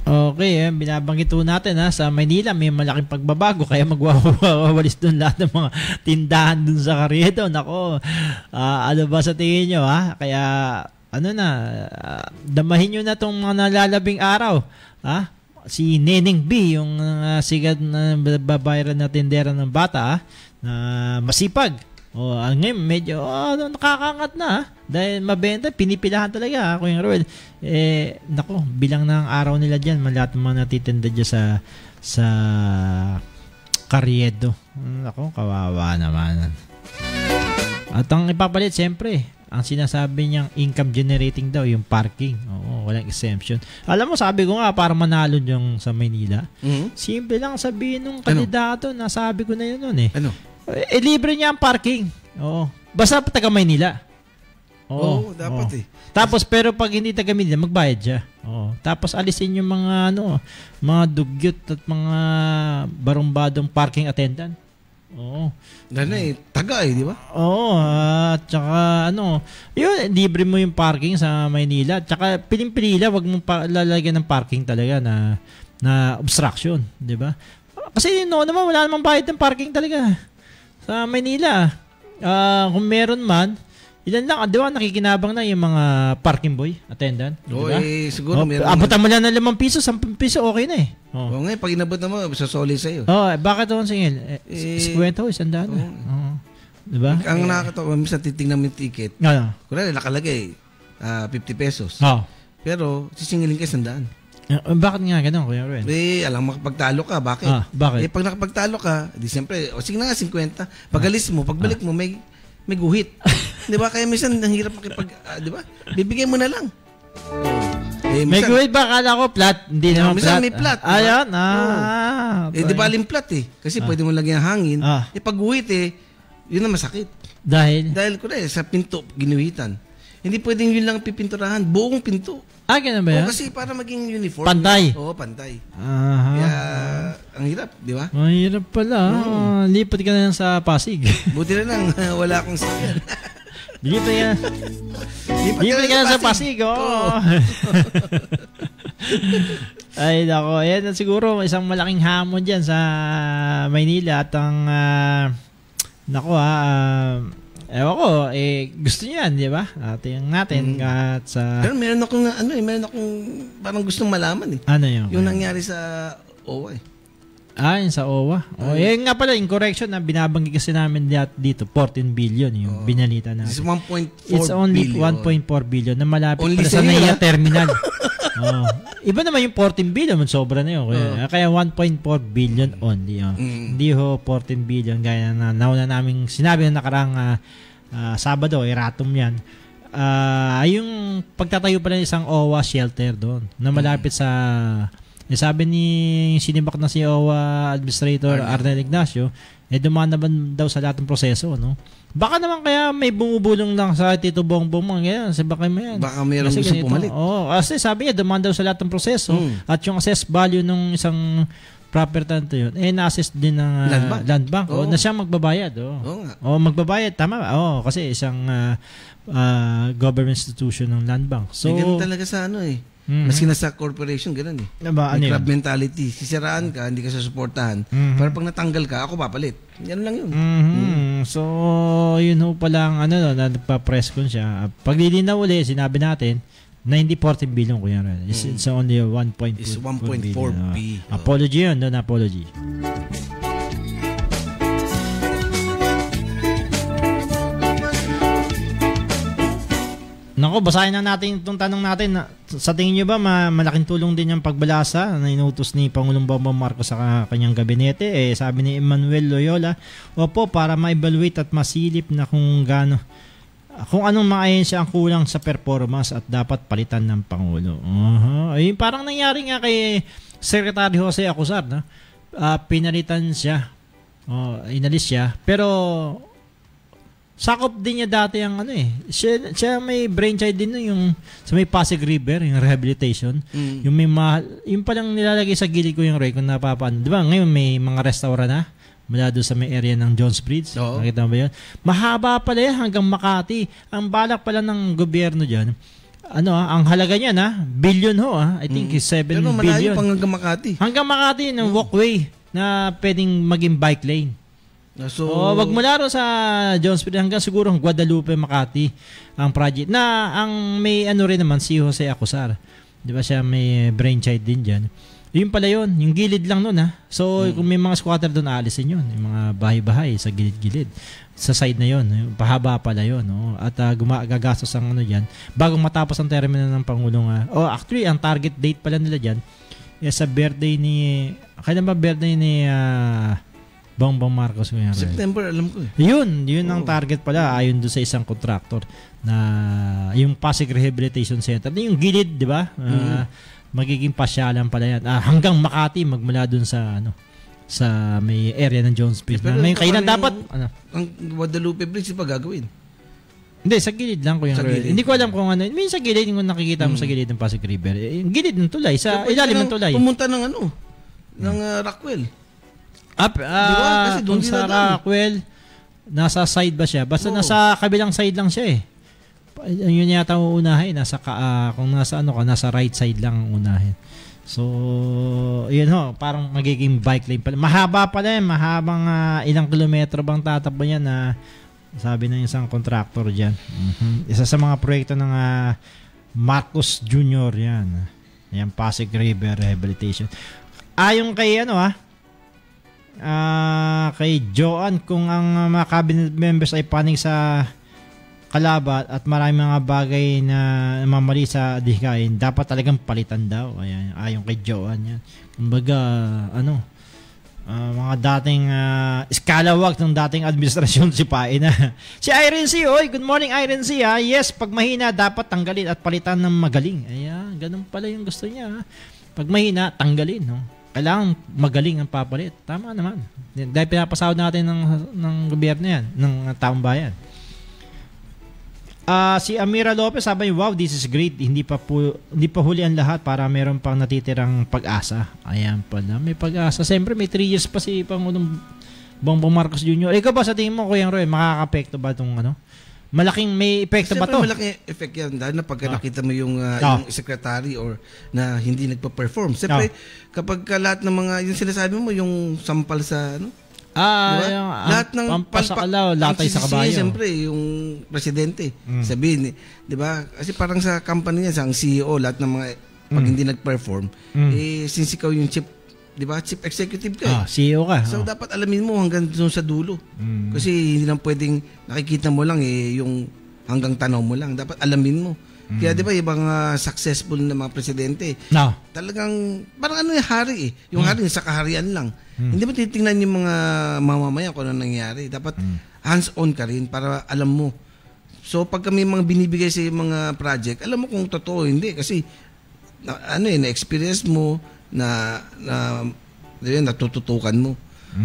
Okay, binabanggit po natin sa Maynila may malaking pagbabago kaya magwawalis doon lahat ng mga tindahan doon sa Carriedo. Nako, ano ba sa tingin nyo Kaya damahin nyo na itong mga nalalabing araw. Si Neneng B, yung sigat na babayaran na tindera ng bata na masipag. Ngayon medyo nakakangat na dahil mabenta, pinipilahan talaga Kuya Ruel. Nako, bilang ng araw nila dyan, lahat ng mga natitinda dyan sa Carriedo. Nako, kawawa naman. At ang ipapalit, siyempre, ang sinasabi niyang income generating daw, yung parking. Oo, walang exemption. Alam mo, sabi ko nga, para manalo yung sa Maynila. Simple lang sabihin nung kandidato, nasabi ko na yun nun Ano? Libre niya ang parking. Oo. Basta taga Maynila. Oo, dapat Tapos, pero pag hindi taga Maynila, magbayad siya. Oo. Tapos, alisin yung mga, mga dugyot at mga barumbadong parking attendant. Oo. Taga di ba? Oo, at saka yun, libre mo yung parking sa Maynila. Tsaka piling-pilila, wag mong lalagyan ng parking talaga na obstruction, di ba? Kasi naman wala namang bayad ng parking talaga sa Maynila. Kung meron man, ilan lang, di ba, nakikinabang na yung mga parking boy, attendant. Oo, siguro meron. Abutan mo lang ng 5 piso, 10 piso, okay na eh. Oo nga, pag inabot na mo, sasoli sa'yo. Bakit ako singil? 50 o 100 na. Diba? Ang nakakatawa, minsan titignan mo yung ticket. Kunwari, nakalagay, 50 pesos. Pero, sisingilin ka 100. Bakit nga ganun, Kuya Ruel? Alam, makapagtalo ka. Bakit? Bakit? Pag nakapagtalo ka, di siyempre, sige na nga, 50. Pag alis mo, pagbalik mo, may guhit. Di ba? Kaya minsan, ang hirap di ba? Bibigay mo na lang. May guhit ba? Akala ko flat. Hindi naman minsan flat. may flat. Ayan. Di ba aling flat Kasi pwede mo lagyan ng hangin. Pag guhit yun na masakit. Dahil sa pinto, ginuhitan. Hindi pwedeng yun lang pipinturahan. Buong pinto. Ganun ba yan? Kasi para maging uniform. Pantay. Oo, pantay. Kaya, ang hirap, di ba? Ang hirap pala. Lipat ka na lang sa Pasig. Buti na lang, wala akong sakyan. Lipat ka na sa Pasig. Ay, nako. Yan siguro isang malaking hamon dyan sa Maynila. At ang, ewan ko, gusto niyo yan, di ba? Tingnan natin at sa... Pero meron akong parang gustong malaman Ano yun? Yung nangyari sa OWA Yun sa OWA. Yun nga pala, incorrection na binabanggit kasi namin dito, 14 billion yung binalita natin. It's 1.4 billion. It's only 1.4 billion na malapit para sa NAIA terminal. Iba naman yung 14 billion, sobra na yun. Kaya 1.4 billion only. Hindi 14 billion gaya na nauna namin sinabi na nakarang Sabado, eratom yan. Yung pagtatayo pa ng isang OWA shelter doon na malapit sa sabi ni sinibak na si OWA Administrator Arnel Ignacio, dumaan naman daw sa lahat ng proseso, Baka naman kaya may bumubulong lang sa Tito Bongbong mga sabakay mo yan. Baka mayroong gusto pumalit. Kasi sabi niya, dumaan daw sa lahat ng proseso at yung assessed value ng isang property na yun, na-assess din ng Land Bank. Na siya magbabayad. Magbabayad, tama ba? Kasi isang government institution ng Land Bank. So, ganun talaga sa Maski na sa corporation, ganun eh. Diba, May crab mentality. Sisiraan ka, hindi ka susuportahan. Pero pag natanggal ka, ako papalit. Yan lang yun. So, yun ho pala ang na nagpa-press con siya. Paglilinaw uli, sinabi natin, na hindi 14 billion kuya. It's only 1.4 It's 1.4 B. Apology yun, no? Apology. Nako, basahin na natin itong tanong natin. Sa tingin nyo ba malaking tulong din yung pagbalasa na inutos ni Pangulong Bongbong Marcos sa kanyang gabinete? Sabi ni Emmanuel Loyola, opo, para ma-evaluate at masilip na kung anong mga ahensya ang kulang sa performance at dapat palitan ng Pangulo. Ayun, parang nangyari nga kay Secretary Jose Acosar. No? Pinalitan siya. Inalis siya. Pero sakop din niya dati ang siya may brainchild din yung sa may Pasig River, yung rehabilitation. Yung may yung palang nilalagay sa gilid ko yung Ray kung napapaan. Di ba ngayon may mga restaurant na mula doon sa may area ng Jones Bridge. Nakita mo ba yun? Mahaba pala yan hanggang Makati. Ang balak pala ng gobyerno dyan, ang halaga niya billion ho. I think 7 Pero billion. malayo pang hanggang Makati. Hanggang Makati ng walkway na pwedeng maging bike lane. So, wag mula ro sa Jones Bridge hanggang siguro ang Guadalupe, Makati ang project na ang may rin naman si Jose Acosar. Di ba siya may brainchild din dyan. Yun pala yun, yung gilid lang nun So kung may mga squatter doon, aalisin yun, yung mga bahay-bahay sa gilid-gilid sa side na yun, pahaba pala yun at gagastos ang dyan bago matapos ang termino ng Pangulong actually ang target date pala nila dyan sa birthday ni kailan ba birthday ni Bongbong Marcos ngayon. September, alam ko eh. Yun ang target pala ayon doon sa isang contractor na yung Pasig Rehabilitation Center. Yung gilid, di ba? Magiging pasyalan pala yan. Hanggang Makati magmula doon sa sa may area ng Jones Bridge. Ngayon kailan dapat ang Guadalupe Bridge pa gagawin? Hindi, sa gilid lang ko yung hindi ko alam kung minsan sa gilid kung nakikita mo sa gilid ng Pasig River. Yung gilid ng tulay sa ilalim ng tulay. Pumunta ng ng Rockwell. Kasi doon sa Rockwell, nasa side ba siya? Basta nasa kabilang side lang siya Yun yata ang unahin. Kung nasa right side lang ang unahin. So, yun parang magiging bike lane pala. Mahaba pala mahabang ilang kilometro bang tatakbo yan sabi ng isang contractor dyan. Isa sa mga proyekto ng Marcos Jr. yan. Yan, Pasig River Rehabilitation. Ayon kay kay Joan, kung ang mga cabinet members ay panig sa kalabat at maraming mga bagay na mamali sa dihikain, dapat talagang palitan daw. Ayon kay Joan yan. Kumbaga, mga dating iskalawag ng dating administrasyon si Pae na. Si Irene C. Good morning Irene C. Yes, pag mahina, dapat tanggalin at palitan ng magaling. Ganun pala yung gusto niya. Pag mahina, tanggalin. Kailangan magaling ang papalit. Tama naman. Dahil pinapasahod natin ng gobyerno yan, ng taong bayan. Si Amira Lopez sabi, wow, this is great. Hindi pa huli ang lahat para meron pang natitirang pag-asa. Ayan pala, may pag-asa. Siyempre, may 3 years pa si Pangulong Bongbong Marcos Jr. Ikaw ba sa tingin mo, Kuya Roy, makaka-apekto ba itong malaking may epekto ba to? Malaking effect yan dahil na pagka nakita mo yung secretary or na hindi nagpa-perform. Siyempre, kapag lahat ng mga, yung sinasabi mo, yung sampal sa, lahat ng pampasakalaw, latay sa kabayo. Siyempre, yung presidente, sabihin, di ba? Kasi parang sa company niya, sa CEO, lahat ng mga, pag hindi nag-perform, since ikaw yung chief, di ba? Chief executive ka. CEO ka. So, dapat alamin mo hanggang doon sa dulo. Kasi hindi lang pwedeng nakikita mo lang yung hanggang tanaw mo lang. Dapat alamin mo. Kaya di ba ibang successful na mga presidente, talagang parang yung hari Yung hari sa kaharian lang. Hindi mo titingnan yung mga mamamayan kung ano nangyari. Dapat hands-on ka rin para alam mo. So, pag may mga binibigay sa mga project, alam mo kung totoo hindi. Kasi, na-experience mo, natututukan mo.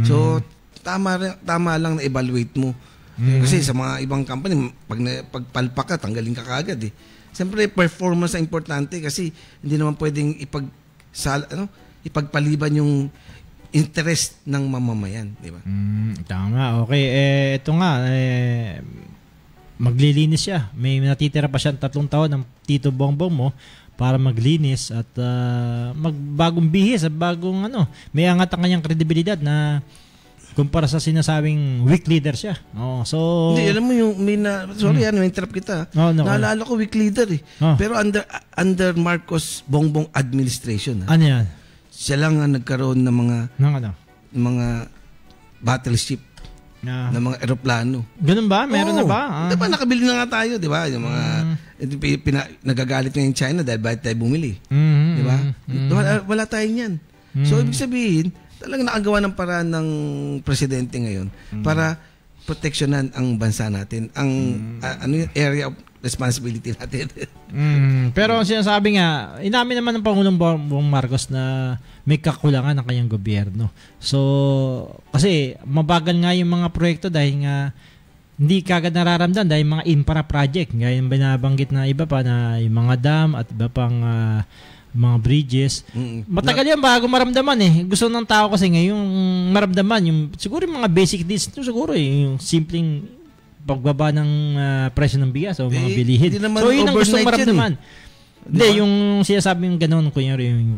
So tama lang na evaluate mo. Kasi sa mga ibang company pag palpak ka, tanggalin ka kaagad Siyempre performance ang importante kasi hindi naman pwedeng ipagpaliban yung interest ng mamamayan, di ba? Tama, okay. Ito nga maglilinis siya. May natitira pa siyang 3 taon ng Tito Bongbong mo. para maglinis at magbagong bihis at bagong may angat ang kanyang kredibilidad na kumpara sa sinasabing weak leader siya. So hindi, alam mo yung interrupt kita. Naalala ko weak leader eh. Pero under Marcos Bongbong administration. Ano yan? Siya lang ang nagkaroon ng mga battleship na mga eroplano. Ganun ba? Meron na ba? Diba nakabili na nga tayo, di ba? Yung mga nagagalit na yung China dahil bakit tayo bumili. Di ba? Wala tayo niyan. So ibig sabihin, talagang nakagawa ng paraan ng presidente ngayon para proteksyonan ang bansa natin, ang yung area of responsibility natin. Pero ang sinasabi nga, inamin naman ng Pangulong Bongbong Marcos na may kakulangan ng kanyang gobyerno. So, kasi mabagal nga yung mga proyekto dahil nga hindi kagad nararamdaman dahil mga infra project, gaya yung binabanggit na iba pa na yung mga dam at iba pang mga bridges. Matagal yan bago maramdaman eh. Gusto ng tao kasi ngayong maramdaman yung siguro yung mga basic needs siguro yung simpleng pagbaba ng presyo ng bigas o mga bilihin. So yun ang gustong maramdaman. Hindi, yung sinasabing gano'n kunyari yung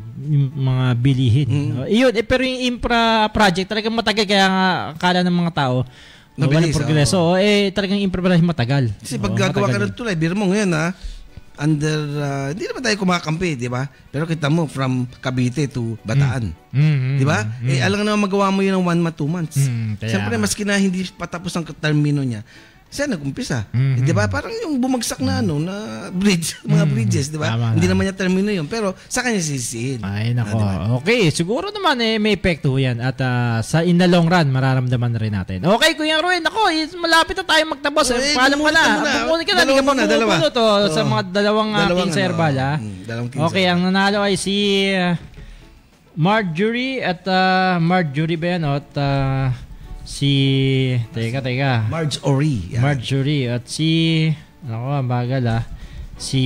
mga bilihin. Iyon, pero yung infra project talagang matagal kaya nga akala ng mga tao walang progreso. Talagang infra project matagal. Kasi pag gagawa ka ng tulay, biro mo ngayon under, hindi naman tayo kumakampi, di ba? Pero kita mo, from Cavite to Bataan. Di ba? Alam naman magawa mo yun ng 1 month, 2 months. Siyempre, maski na hindi patapos ang termino niya, siya nag-umpisa. Di ba? Parang yung bumagsak na na bridge, mga bridges, di ba? Hindi naman niya termino yun, pero sa kanya sisihin. Ay, nako. Diba? Okay, siguro naman may epekto yan at sa in the long run, mararamdaman na rin natin. Okay, Kuya Ruel, nako, malapit na tayo magtabos. Paalam ka na. Pupunin ka na. Hindi ka pa pumupuno to sa mga dalawang Kings Herbal. Okay, ang nanalo ay si Marjorie at Marjorie ba yan? At si Marjorie. Marjorie at si si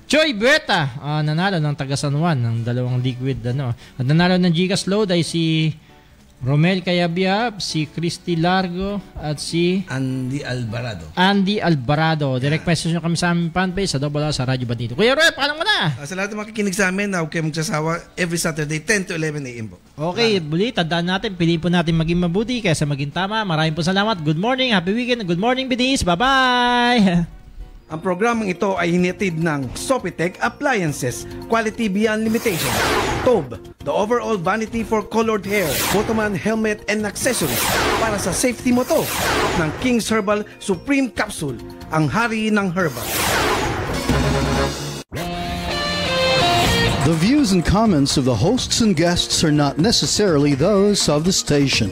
Joy Berta nanalo ng taga San Juan ng 2 liquid at nanalo ng Gcash load ay si Romel Cayabyab, si Christy Largo at si Andy Alvarado. Direct message nyo kami sa aming fanpage sa Double R sa Radyo Bandito. Kuya Roy, paalam mo na! Sa lahat ng makikinig sa amin, huwag kayo magsasawa every Saturday 10 to 11 a.m. po. Okay, muli, tandaan natin, piliin po natin maging mabuti kaysa maging tama. Maraming po salamat. Good morning, happy weekend, good morning, Bidis. Bye-bye! Ang programang ito ay hinitid ng Sopitech Appliances, Quality Beyond Limitation. Tobe, the overall vanity for colored hair, Motoman helmet and accessories para sa safety mo to. Ng Kings Herbal Supreme Capsule, ang hari ng herbal. The views and comments of the hosts and guests are not necessarily those of the station.